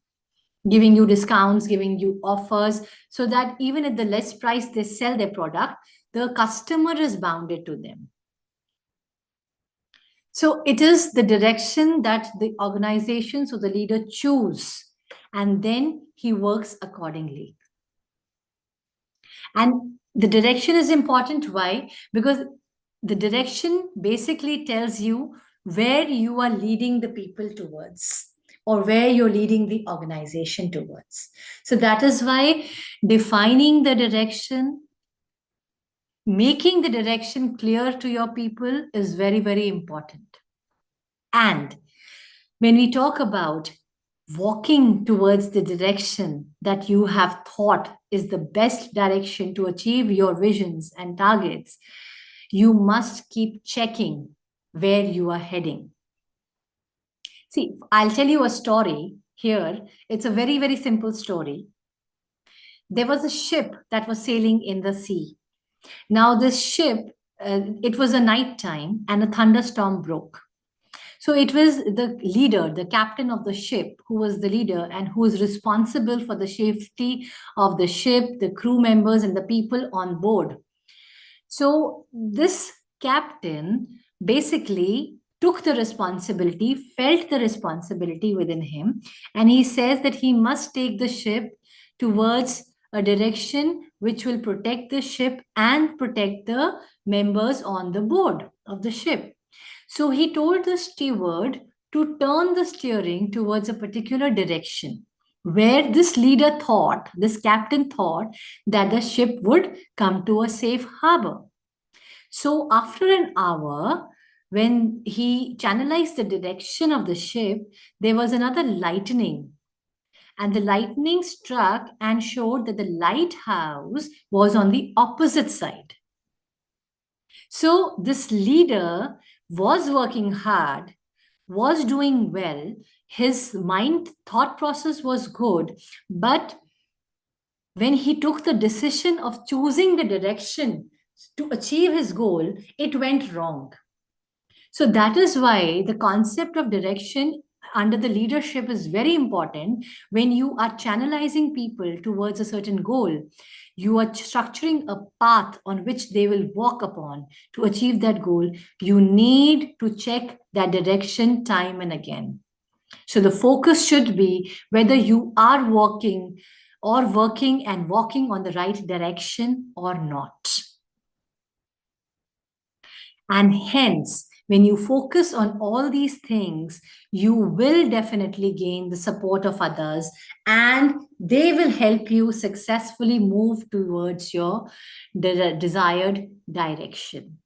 giving you discounts, giving you offers, so that even at the less price they sell their product, the customer is bounded to them. So it is the direction that the organization, so the leader choose, and then he works accordingly. And the direction is important. Why? Because the direction basically tells you where you are leading the people towards, or where you're leading the organization towards. So that is why defining the direction, making the direction clear to your people is very, very important. And when we talk about walking towards the direction that you have thought is the best direction to achieve your visions and targets, you must keep checking where you are heading. See, I'll tell you a story here. It's a very, very simple story. There was a ship that was sailing in the sea. Now, this ship, it was a night time and a thunderstorm broke. So it was the leader, the captain of the ship, who was the leader and who was responsible for the safety of the ship, the crew members, and the people on board. So this captain basically took the responsibility, felt the responsibility within him, and he says that he must take the ship towards a direction which will protect the ship and protect the members on the board of the ship. So he told the steward to turn the steering towards a particular direction where this leader thought, this captain thought, that the ship would come to a safe harbor. So after an hour, when he channelized the direction of the ship, there was another lightning. And the lightning struck and showed that the lighthouse was on the opposite side. So this leader was working hard, was doing well, his mind thought process was good, but when he took the decision of choosing the direction to achieve his goal, it went wrong. So that is why the concept of direction under the leadership is very important. When you are channelizing people towards a certain goal, you are structuring a path on which they will walk upon to achieve that goal. You need to check that direction time and again. So the focus should be whether you are walking or working and walking on the right direction or not. And hence, when you focus on all these things, you will definitely gain the support of others and they will help you successfully move towards your desired direction.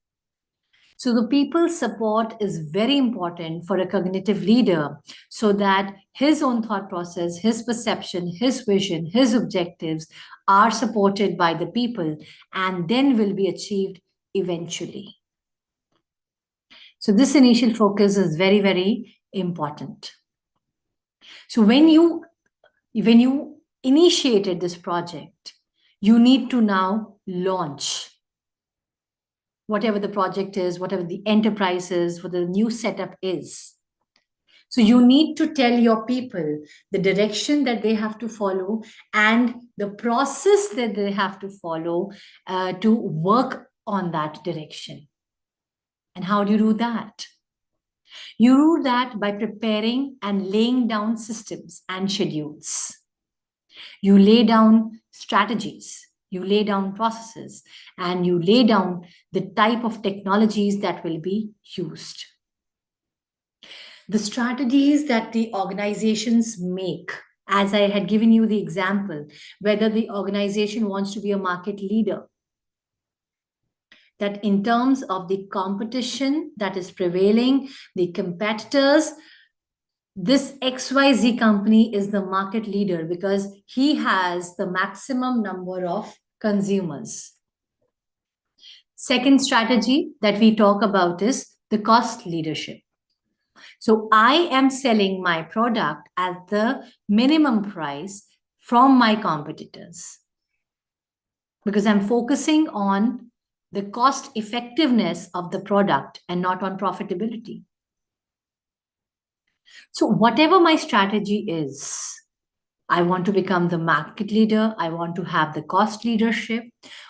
So the people's support is very important for a cognitive leader so that his own thought process, his perception, his vision, his objectives are supported by the people and then will be achieved eventually. So this initial focus is very, very important. So when you initiated this project, you need to now launch whatever the project is, whatever the enterprise is, what the new setup is. So you need to tell your people the direction that they have to follow and the process that they have to follow to work on that direction. And how do you do that? You do that by preparing and laying down systems and schedules. You lay down strategies, you lay down processes, and you lay down the type of technologies that will be used. The strategies that the organizations make, as I had given you the example, whether the organization wants to be a market leader, that in terms of the competition that is prevailing, the competitors, this XYZ company is the market leader because he has the maximum number of consumers. Second strategy that we talk about is the cost leadership. So I am selling my product at the minimum price from my competitors because I'm focusing on the cost effectiveness of the product and not on profitability. So whatever my strategy is, I want to become the market leader, I want to have the cost leadership.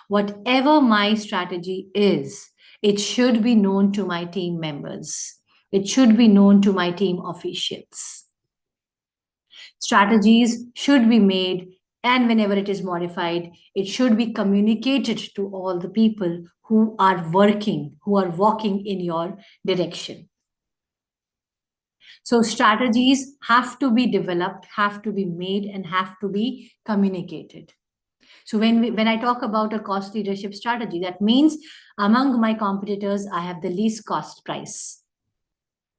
Whatever my strategy is, it should be known to my team members. It should be known to my team officials. Strategies should be made, and whenever it is modified, it should be communicated to all the people who are working, who are walking in your direction. So strategies have to be developed, have to be made, and have to be communicated. So when I talk about a cost leadership strategy, that means among my competitors, I have the least cost price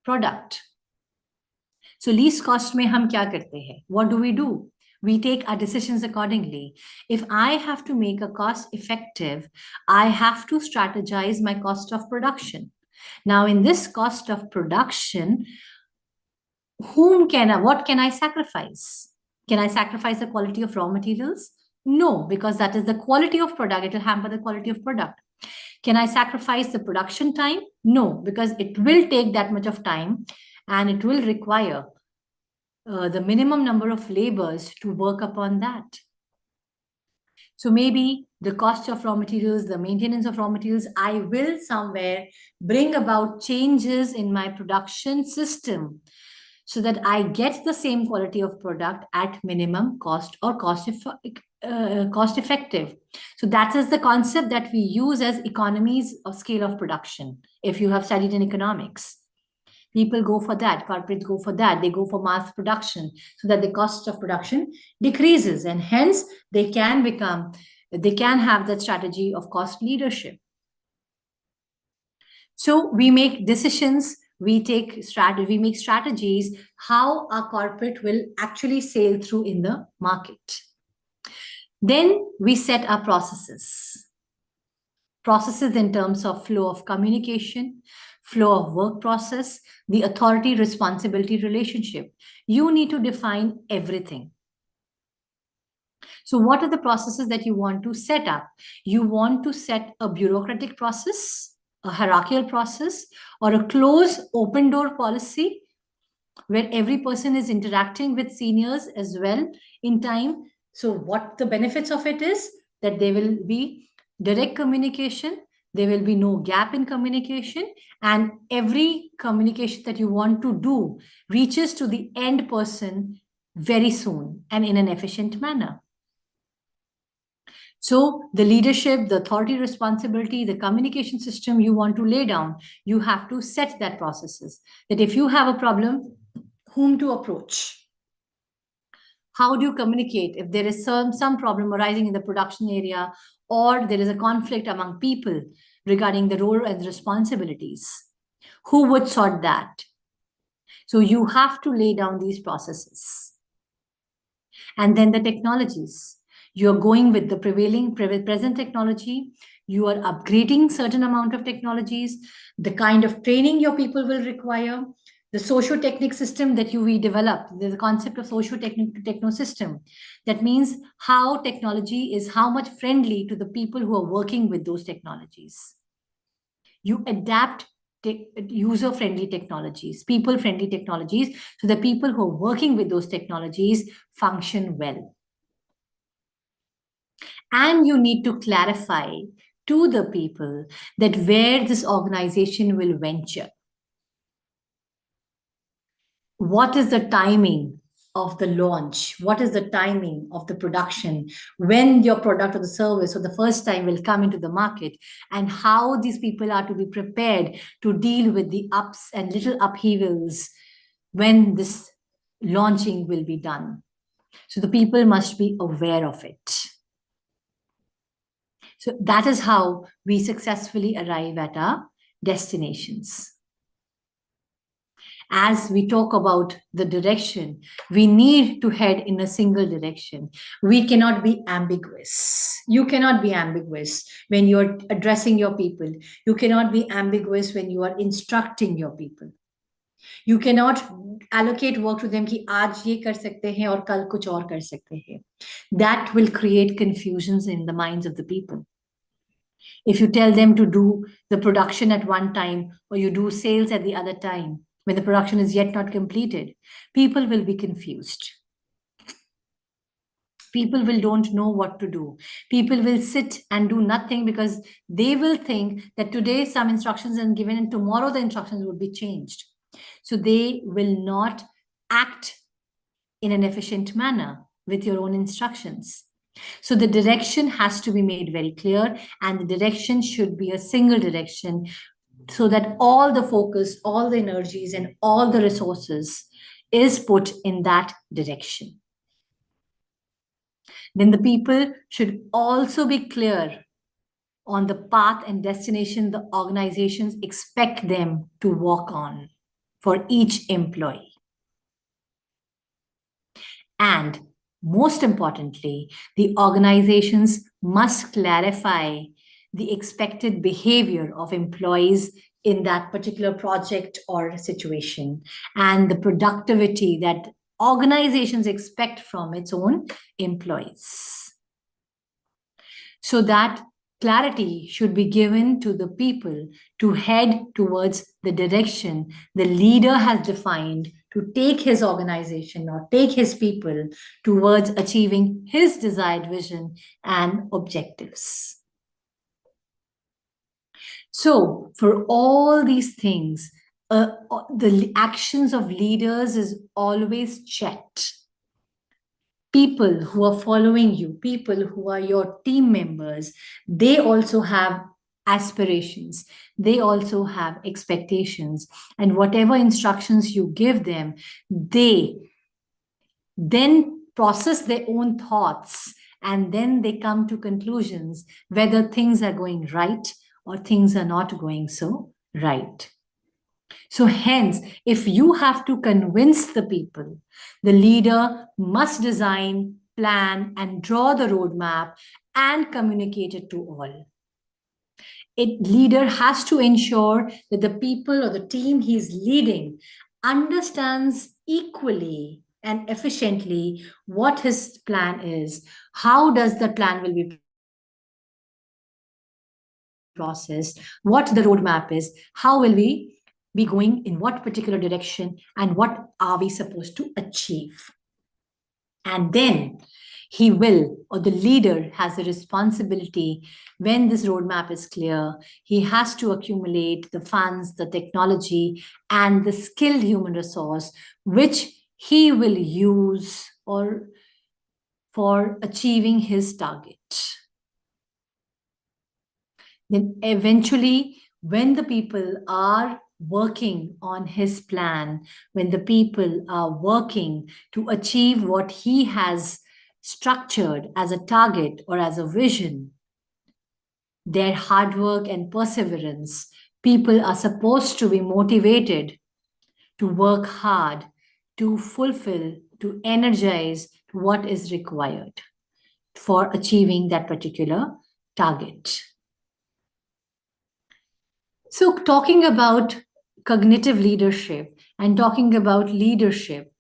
product. So least cost में हम क्या करते हैं? What do? We take our decisions accordingly. If I have to make a cost effective, I have to strategize my cost of production. Now, in this cost of production, what can I sacrifice? Can I sacrifice the quality of raw materials? No, because that is the quality of product. It will hamper the quality of product. Can I sacrifice the production time? No, because it will take that much of time and it will require the minimum number of labors to work upon that. So maybe the cost of raw materials, the maintenance of raw materials, I will somewhere bring about changes in my production system so that I get the same quality of product at minimum cost or cost effective. So that is the concept that we use as economies of scale of production. If you have studied in economics, people go for that, corporates go for that, they go for mass production so that the cost of production decreases and hence they can have that strategy of cost leadership. So we make decisions, we make strategies how our corporate will actually sail through in the market. Then we set our processes. Processes in terms of flow of communication, flow of work process, the authority responsibility relationship. You need to define everything. So what are the processes that you want to set up? You want to set a bureaucratic process, a hierarchical process, or a closed open door policy where every person is interacting with seniors as well in time. So what the benefits of it is that there will be direct communication, there will be no gap in communication, and every communication that you want to do reaches to the end person very soon and in an efficient manner. So the leadership, the authority responsibility, the communication system you want to lay down, you have to set that processes. That if you have a problem, whom to approach? How do you communicate if there is some problem arising in the production area, or there is a conflict among people regarding the role and responsibilities? Who would sort that? So you have to lay down these processes. And then the technologies. You're going with the prevailing present technology. You are upgrading certain amount of technologies, the kind of training your people will require, the socio-technic system that we developed, the concept of socio-techno system. That means how technology is how much friendly to the people who are working with those technologies. You adapt user-friendly technologies, people-friendly technologies, so the people who are working with those technologies function well. And you need to clarify to the people that where this organization will venture. What is the timing of the launch? What is the timing of the production? When your product or the service for the first time will come into the market, and how these people are to be prepared to deal with the ups and little upheavals when this launching will be done. So the people must be aware of it. So that is how we successfully arrive at our destinations. As we talk about the direction, we need to head in a single direction. We cannot be ambiguous. You cannot be ambiguous when you're addressing your people. You cannot be ambiguous when you are instructing your people. You cannot allocate work to them कि आज ये कर सकते हैं और कल कुछ और कर सकते हैं. That will create confusions in the minds of the people. If you tell them to do the production at one time or you do sales at the other time, when the production is yet not completed, people will be confused. People will don't know what to do. People will sit and do nothing because they will think that today some instructions are given and tomorrow the instructions would be changed. So they will not act in an efficient manner with your own instructions. So the direction has to be made very clear, and the direction should be a single direction so that all the focus, all the energies, and all the resources is put in that direction. Then the people should also be clear on the path and destination the organizations expect them to walk on for each employee. And most importantly, the organizations must clarify the expected behavior of employees in that particular project or situation, and the productivity that organizations expect from its own employees. So that clarity should be given to the people to head towards the direction the leader has defined to take his organization or take his people towards achieving his desired vision and objectives. So for all these things, the actions of leaders is always checked. People who are following you, people who are your team members, they also have aspirations. They also have expectations. And whatever instructions you give them, they then process their own thoughts and then they come to conclusions whether things are going right or things are not going so right. So hence, if you have to convince the people, the leader must design, plan, and draw the roadmap and communicate it to all. Leader has to ensure that the people or the team he's leading understands equally and efficiently what his plan is, how does the plan will be processed, what the roadmap is, how will we be going in what particular direction, and what are we supposed to achieve. And then he will, or the leader has a responsibility. When this roadmap is clear, he has to accumulate the funds, the technology, and the skilled human resource which he will use or for achieving his target. Then eventually, when the people are working on his plan, when the people are working to achieve what he has structured as a target or as a vision, their hard work and perseverance, people are supposed to be motivated to work hard, to fulfill, to energize what is required for achieving that particular target. So, talking about cognitive leadership and talking about leadership,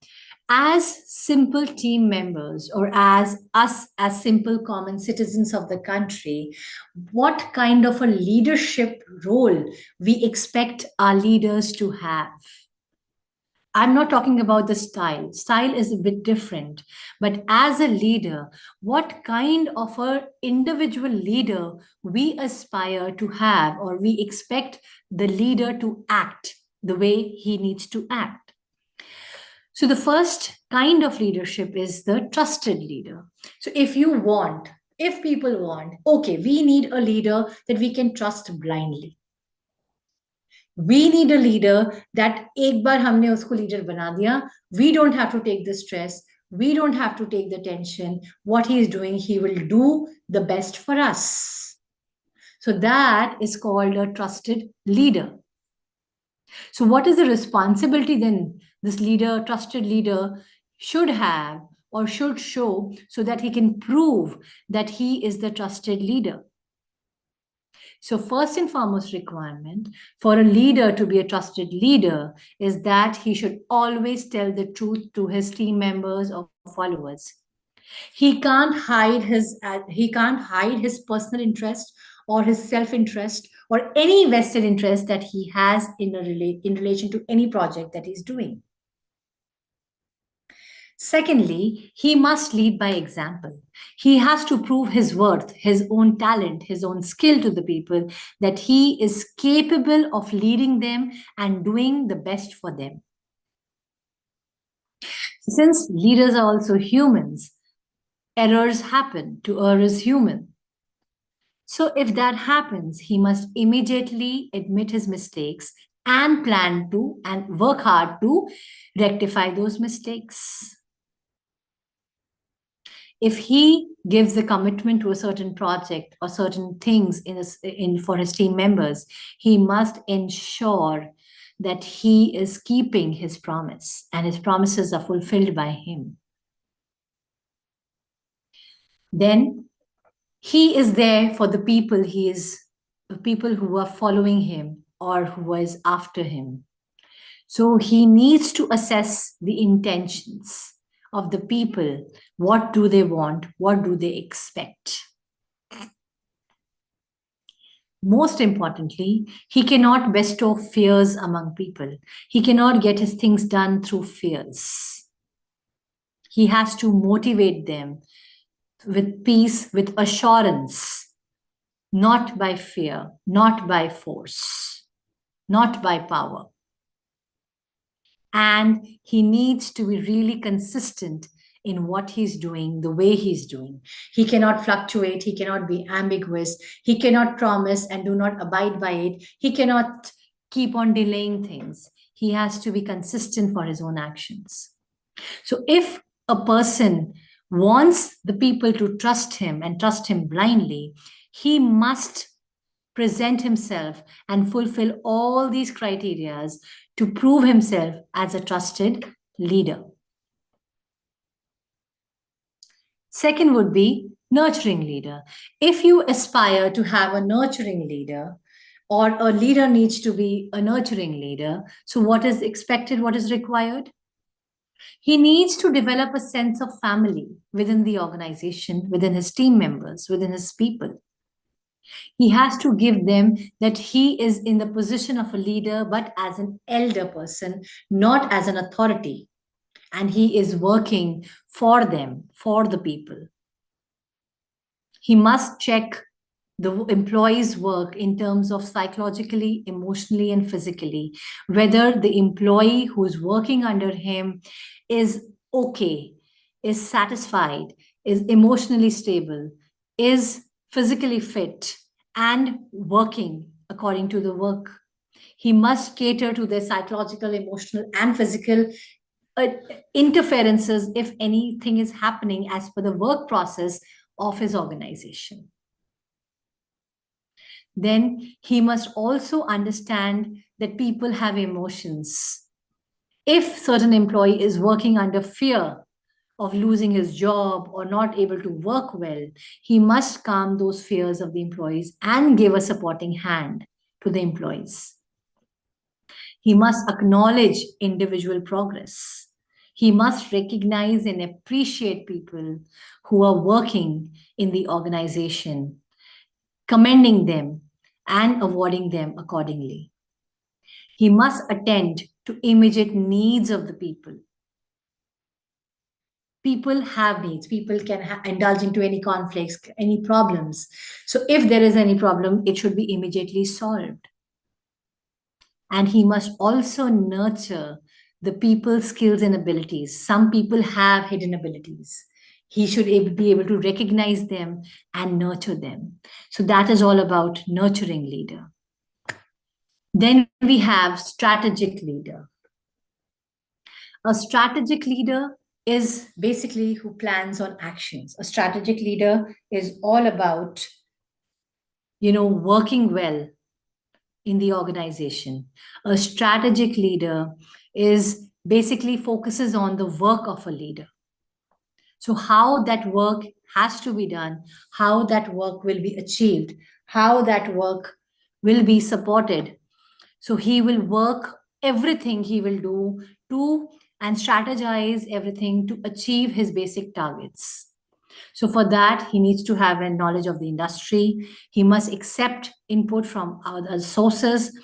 as simple team members or as us, as simple common citizens of the country, what kind of a leadership role we expect our leaders to have? I'm not talking about the style. Style is a bit different. But as a leader, what kind of a individual leader we aspire to have, or we expect the leader to act the way he needs to act? So the first kind of leadership is the trusted leader. So if people want, okay, we need a leader that we can trust blindly. We need a leader that एक बार हमने उसको leader बना दिया, we don't have to take the stress, we don't have to take the tension. What he is doing, he will do the best for us. So that is called a trusted leader. So what is the responsibility then this leader, trusted leader, should have or should show so that he can prove that he is the trusted leader? So, first and foremost requirement for a leader to be a trusted leader is that he should always tell the truth to his team members or followers. He can't hide his personal interest or his self-interest or any vested interest that he has in relation to any project that he's doing. Secondly, he must lead by example. He has to prove his worth, his own talent, his own skill to the people, that he is capable of leading them and doing the best for them. Since leaders are also humans, errors happen. To err is human. So if that happens, he must immediately admit his mistakes and plan to and work hard to rectify those mistakes. If he gives the commitment to a certain project or certain things for his team members, he must ensure that he is keeping his promise and his promises are fulfilled by him. Then he is there for the people people who are following him or who is after him. So he needs to assess the intentions of the people. What do they want? What do they expect? Most importantly, he cannot bestow fears among people. He cannot get his things done through fears. He has to motivate them with peace, with assurance, not by fear, not by force, not by power. And he needs to be really consistent in what he's doing, the way he's doing. He cannot fluctuate. He cannot be ambiguous. He cannot promise and do not abide by it. He cannot keep on delaying things. He has to be consistent for his own actions. So if a person wants the people to trust him and trust him blindly, he must present himself and fulfill all these criteria to prove himself as a trusted leader. Second would be nurturing leader. If you aspire to have a nurturing leader, or a leader needs to be a nurturing leader, so what is expected, what is required? He needs to develop a sense of family within the organization, within his team members, within his people. He has to give them that he is in the position of a leader, but as an elder person, not as an authority. And he is working for them, for the people. He must check the employee's work in terms of psychologically, emotionally, and physically, whether the employee who's working under him is okay, is satisfied, is emotionally stable, is physically fit, and working according to the work. He must cater to their psychological, emotional, and physical uh, interferences if anything is happening as per the work process of his organization. Then he must also understand that people have emotions. If certain employee is working under fear of losing his job or not able to work well, he must calm those fears of the employees and give a supporting hand to the employees. He must acknowledge individual progress. He must recognize and appreciate people who are working in the organization, commending them and awarding them accordingly. He must attend to immediate needs of the people. People have needs. People can indulge into any conflicts, any problems. So if there is any problem, it should be immediately solved. And he must also nurture the people's skills and abilities. Some people have hidden abilities. He should be able to recognize them and nurture them. So that is all about nurturing leader. Then we have strategic leader. A strategic leader is basically who plans on actions. A strategic leader is all about, working well in the organization. A strategic leader is basically focuses on the work of a leader. So how that work has to be done, how that work will be achieved, how that work will be supported. So he will work everything he will do to and strategize everything to achieve his basic targets. So for that, he needs to have a knowledge of the industry. He must accept input from other sources.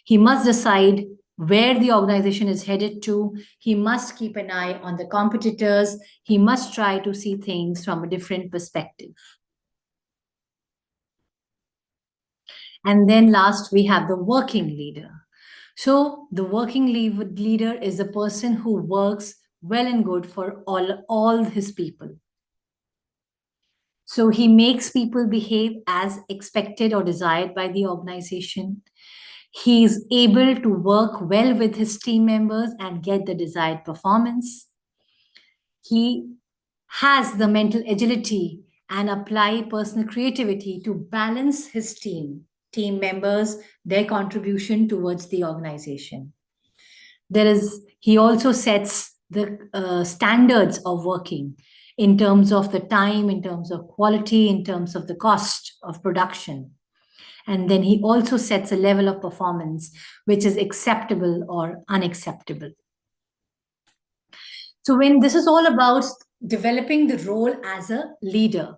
He must decide where the organization is headed to. He must keep an eye on the competitors. He must try to see things from a different perspective. And then last, we have the working leader. So the working leader is a person who works well and good for all his people. So he makes people behave as expected or desired by the organization. He is able to work well with his team members and get the desired performance. He has the mental agility and apply personal creativity to balance his team members, their contribution towards the organization. He also sets the standards of working in terms of the time, in terms of quality, in terms of the cost of production. And then he also sets a level of performance which is acceptable or unacceptable. So when this is all about developing the role as a leader.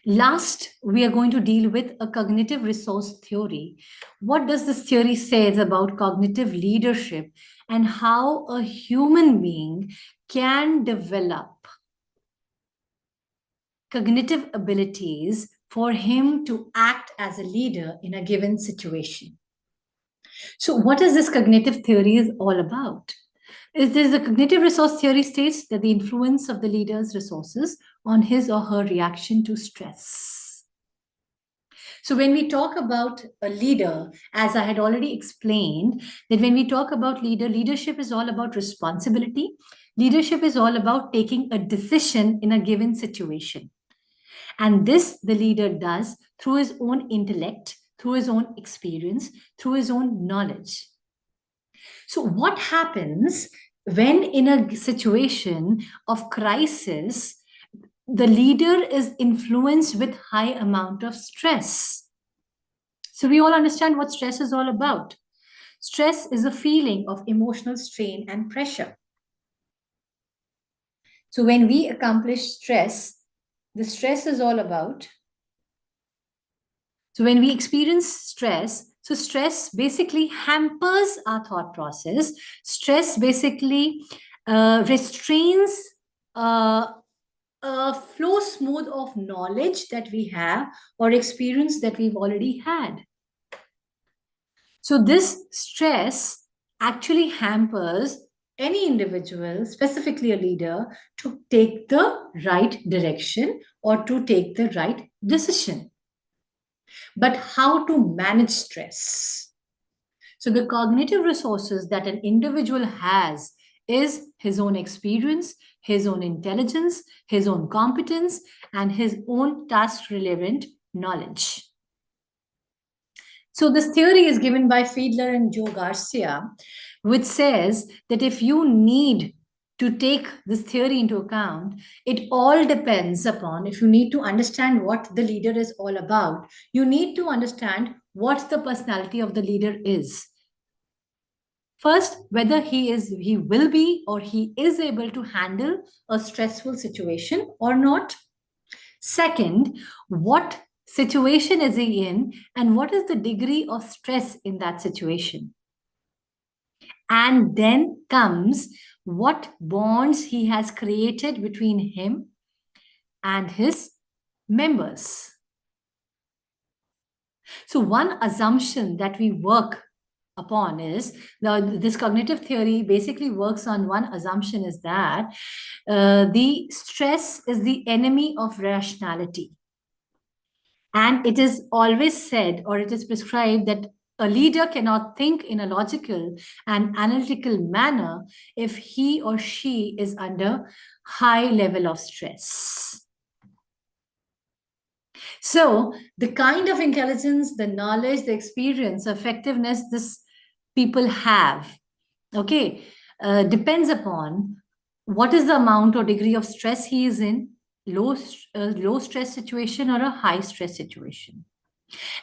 Last, we are going to deal with a cognitive resource theory. What does this theory say about cognitive leadership and how a human being can develop cognitive abilities for him to act as a leader in a given situation? So what is this cognitive theory is all about? The cognitive resource theory states that the influence of the leader's resources on his or her reaction to stress. So when we talk about a leader, as I had already explained, that when we talk about leadership is all about responsibility. Leadership is all about taking a decision in a given situation. And this the leader does through his own intellect, through his own experience, through his own knowledge. So what happens when in a situation of crisis, the leader is influenced with high amount of stress? So we all understand what stress is all about. Stress is a feeling of emotional strain and pressure. So when we accomplish stress, the stress is all about. So when we experience stress, so stress basically hampers our thought process. Stress basically restrains uh, a flow smooth of knowledge that we have or experience that we've already had. So this stress actually hampers any individual, specifically a leader, to take the right direction or to take the right decision. But how to manage stress? So the cognitive resources that an individual has is his own experience, his own intelligence, his own competence, and his own task relevant knowledge. So this theory is given by Fiedler and Joe Garcia, which says that if you need to take this theory into account, it all depends upon, if you need to understand what the leader is all about, you need to understand what the personality of the leader is. First, whether he will be or he is able to handle a stressful situation or not. Second, what situation is he in and what is the degree of stress in that situation? And then comes what bonds he has created between him and his members. So, one assumption that we work upon is this cognitive theory basically works on one assumption is that the stress is the enemy of rationality. And it is always said or it is prescribed that a leader cannot think in a logical and analytical manner if he or she is under high level of stress. So the kind of intelligence, the knowledge, the experience, effectiveness this people have, okay, depends upon what is the amount or degree of stress he is in, low stress situation or a high stress situation.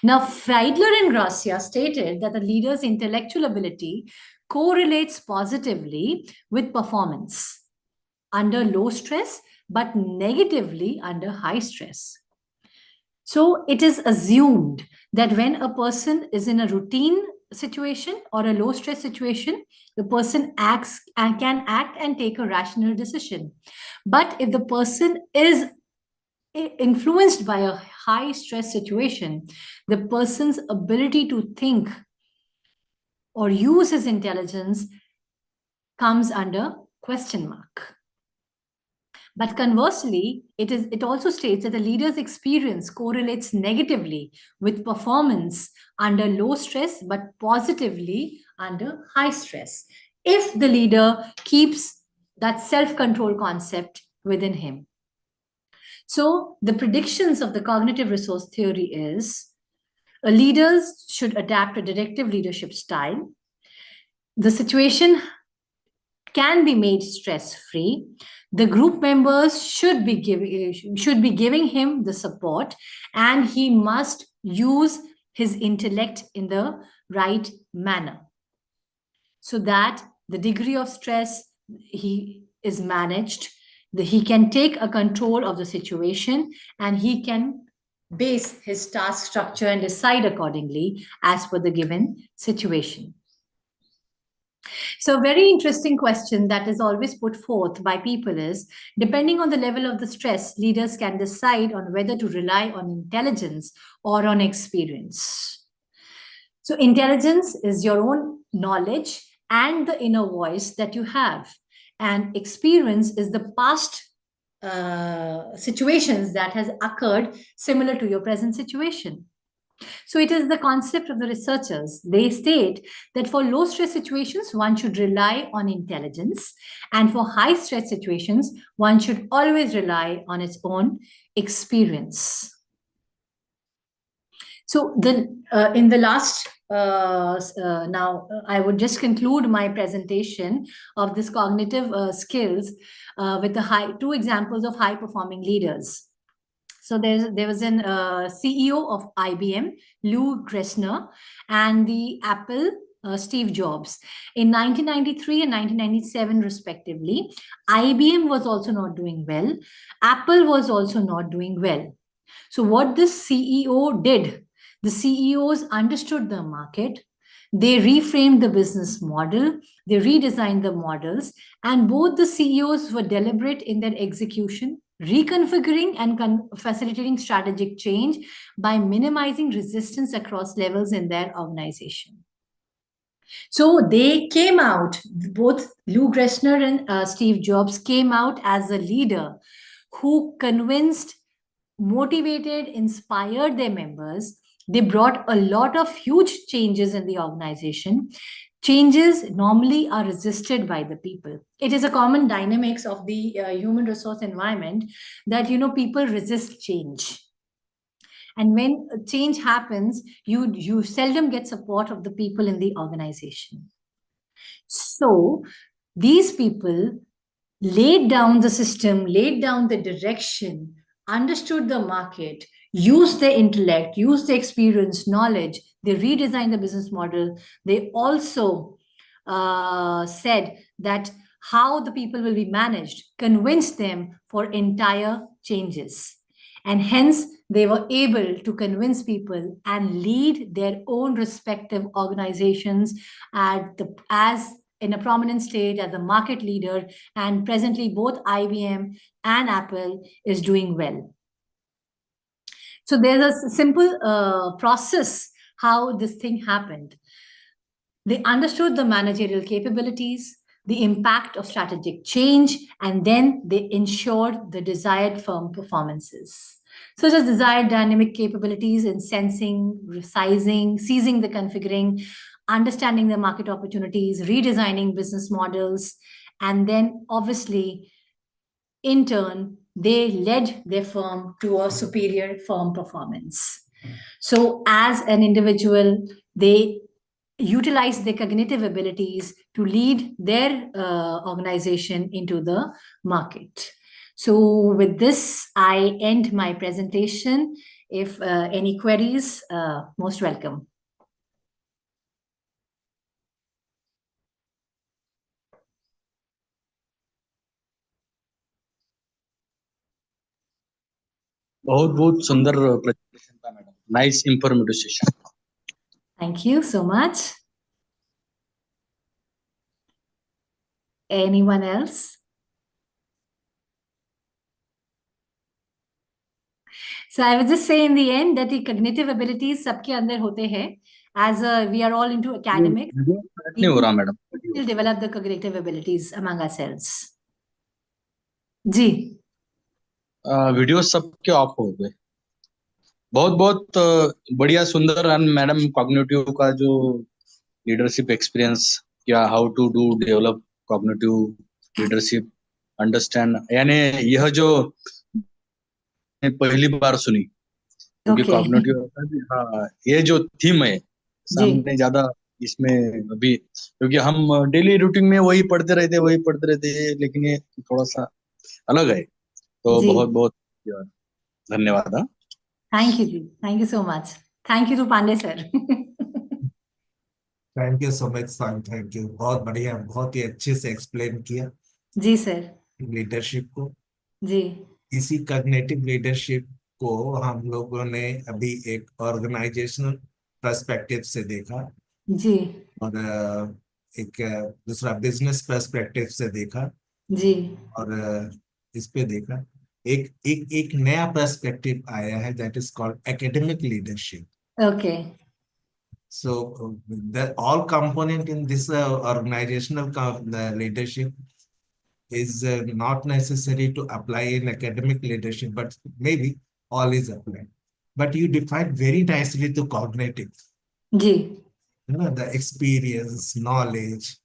Now, Friedler and Gracia stated that the leader's intellectual ability correlates positively with performance under low stress, but negatively under high stress. So it is assumed that when a person is in a routine situation or a low stress situation, the person acts and can act and take a rational decision. But if the person is influenced by a high stress situation, the person's ability to think or use his intelligence comes under question mark. But conversely, it also states that the leader's experience correlates negatively with performance under low stress, but positively under high stress, if the leader keeps that self-control concept within him. So the predictions of the cognitive resource theory is leaders should adapt a directive leadership style. The situation can be made stress-free. The group members should be giving him the support, and he must use his intellect in the right manner so that the degree of stress he is managed, he can take a control of the situation, and he can base his task structure and decide accordingly as per the given situation. So a very interesting question that is always put forth by people is, depending on the level of the stress, leaders can decide on whether to rely on intelligence or on experience. So intelligence is your own knowledge and the inner voice that you have. And experience is the past situations that has occurred similar to your present situation. So it is the concept of the researchers. They state that for low stress situations, one should rely on intelligence. And for high stress situations, one should always rely on its own experience. So in the last, now I would just conclude my presentation of this cognitive skills with the two examples of high performing leaders. So there was an CEO of IBM, Lou Gressner, and the Apple Steve Jobs in 1993 and 1997, respectively. IBM was also not doing well. Apple was also not doing well. So, what this CEO did, the CEOs understood the market, they reframed the business model, they redesigned the models, and both the CEOs were deliberate in their execution, reconfiguring and facilitating strategic change by minimizing resistance across levels in their organization. So they came out, both Lou Gressner and Steve Jobs came out as a leader who convinced, motivated, inspired their members. They brought a lot of huge changes in the organization. Changes normally are resisted by the people. It is a common dynamics of the human resource environment that people resist change, and when change happens, you seldom get support of the people in the organization. So these people laid down the system, laid down the direction, understood the market, used their intellect, used their experience, knowledge. They redesigned the business model. They also said that how the people will be managed, convinced them for entire changes. And hence, they were able to convince people and lead their own respective organizations as in a prominent stage as a market leader. And presently, both IBM and Apple is doing well. So there's a simple process how this thing happened. They understood the managerial capabilities, the impact of strategic change, and then they ensured the desired firm performances, such as desired dynamic capabilities in sensing, resizing, seizing the configuring, understanding the market opportunities, redesigning business models, and then obviously, in turn, they led their firm to a superior firm performance. So, as an individual, they utilize their cognitive abilities to lead their organization into the market. So, with this, I end my presentation. If any queries, most welcome. बहुत बहुत सुंदर presentation था madam. Nice informative session. Thank you so much. Anyone else? So I would just say in the end that the cognitive abilities सबके अंदर होते हैं. As we are all into academics, नहीं हो रहा madam. we'll develop the cognitive abilities among ourselves. जी. Video सबके off हो गए. बहुत बहुत बढ़िया सुंदर. एंड मैडम कॉग्निटिव का जो लीडरशिप एक्सपीरियंस या how to do develop cognitive leadership understand, यानी यह जो पहली बार सुनी, क्योंकि कॉग्निटिव हाँ ये जो थीम है सामने ज्यादा इसमें अभी, क्योंकि हम डेली रूटीन में वही पढ़ते रहते, लेकिन ये थोड़ा सा अलग है. तो बहुत बहुत धन्यवाद. Thank you जी. Thank you so much. Thank you to Pandey sir. Thank you so much sir. Thank you. बहुत बढ़िया, बहुत ही अच्छे से एक्सप्लेन किया जी सर. लीडरशिप को. जी. इसी कॉग्निटिव लीडरशिप को हम लोगों ने अभी एक ऑर्गेनाइजेशनल पर्सपेक्टिव से देखा जी. और एक दूसरा बिजनेस पर्सपेक्टिव से देखा जी. और इस पे देखा. एक एक एक नया पर्सपेक्टिव आया है, that is called academic leadership. Okay. So the all component in this organizational leadership is not necessary to apply in academic leadership, but maybe all is applied. But you define very nicely to cognitive. जी. The experience, knowledge,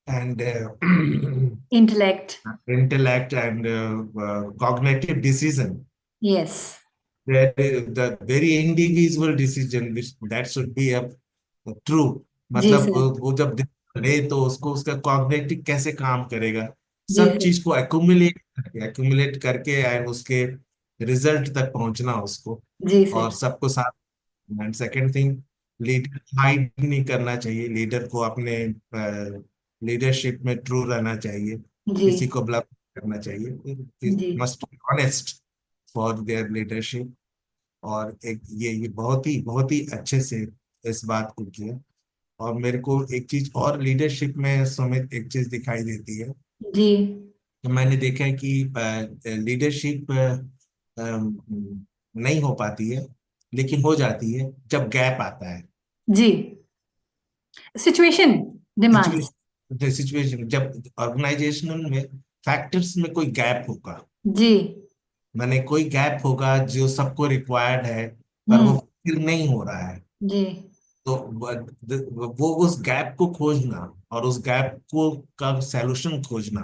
and intellect and cognitive decision. Yes. The very individual decision which that should be a true. मतलब वो जब ले तो उसको उसका cognitive कैसे काम करेगा, सब चीज को एक्यूमुलेट करके एंड उसके रिजल्ट तक पहुंचना उसको, और सबको साथ. And second thing, leader hide नहीं करना चाहिए, लीडर को अपने लीडरशिप में ट्रू रहना चाहिए, जी किसी को ब्लफ करना चाहिए, जी must be honest for their leadership. और एक ये बहुत ही अच्छे से इस बात को किया। और मेरे को एक चीज और लीडरशिप में सुमित एक चीज दिखाई देती है, जी तो मैंने देखा है कि लीडरशिप नहीं हो पाती है, लेकिन हो जाती है जब गैप आता है। जी सिचुएशन डिमांड्स। सिचुएशन सिचुएशन जब ऑर्गेनाइजेशनल में फैक्टर्स में कोई गैप होगा, जी माने कोई गैप होगा जो सबको रिक्वायर्ड है, पर वो हम्म फिल नहीं हो रहा है, जी तो वो उस गैप को खोजना और उस गैप को का सॉल्यूशन खोजना,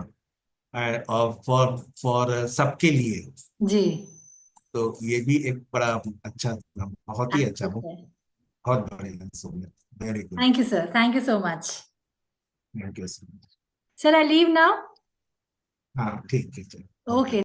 और फॉर फॉर सबके लिए। जी तो ये भी एक बड़ा अच्छा, बहुत ही अच्छा, एस्पेक्ट है। बहुत बढ़िया सुनिए। Very good. Thank you sir, thank you so much. Thank you. Sir I leave now. हाँ ठीक है, चलो, ओके। ओके।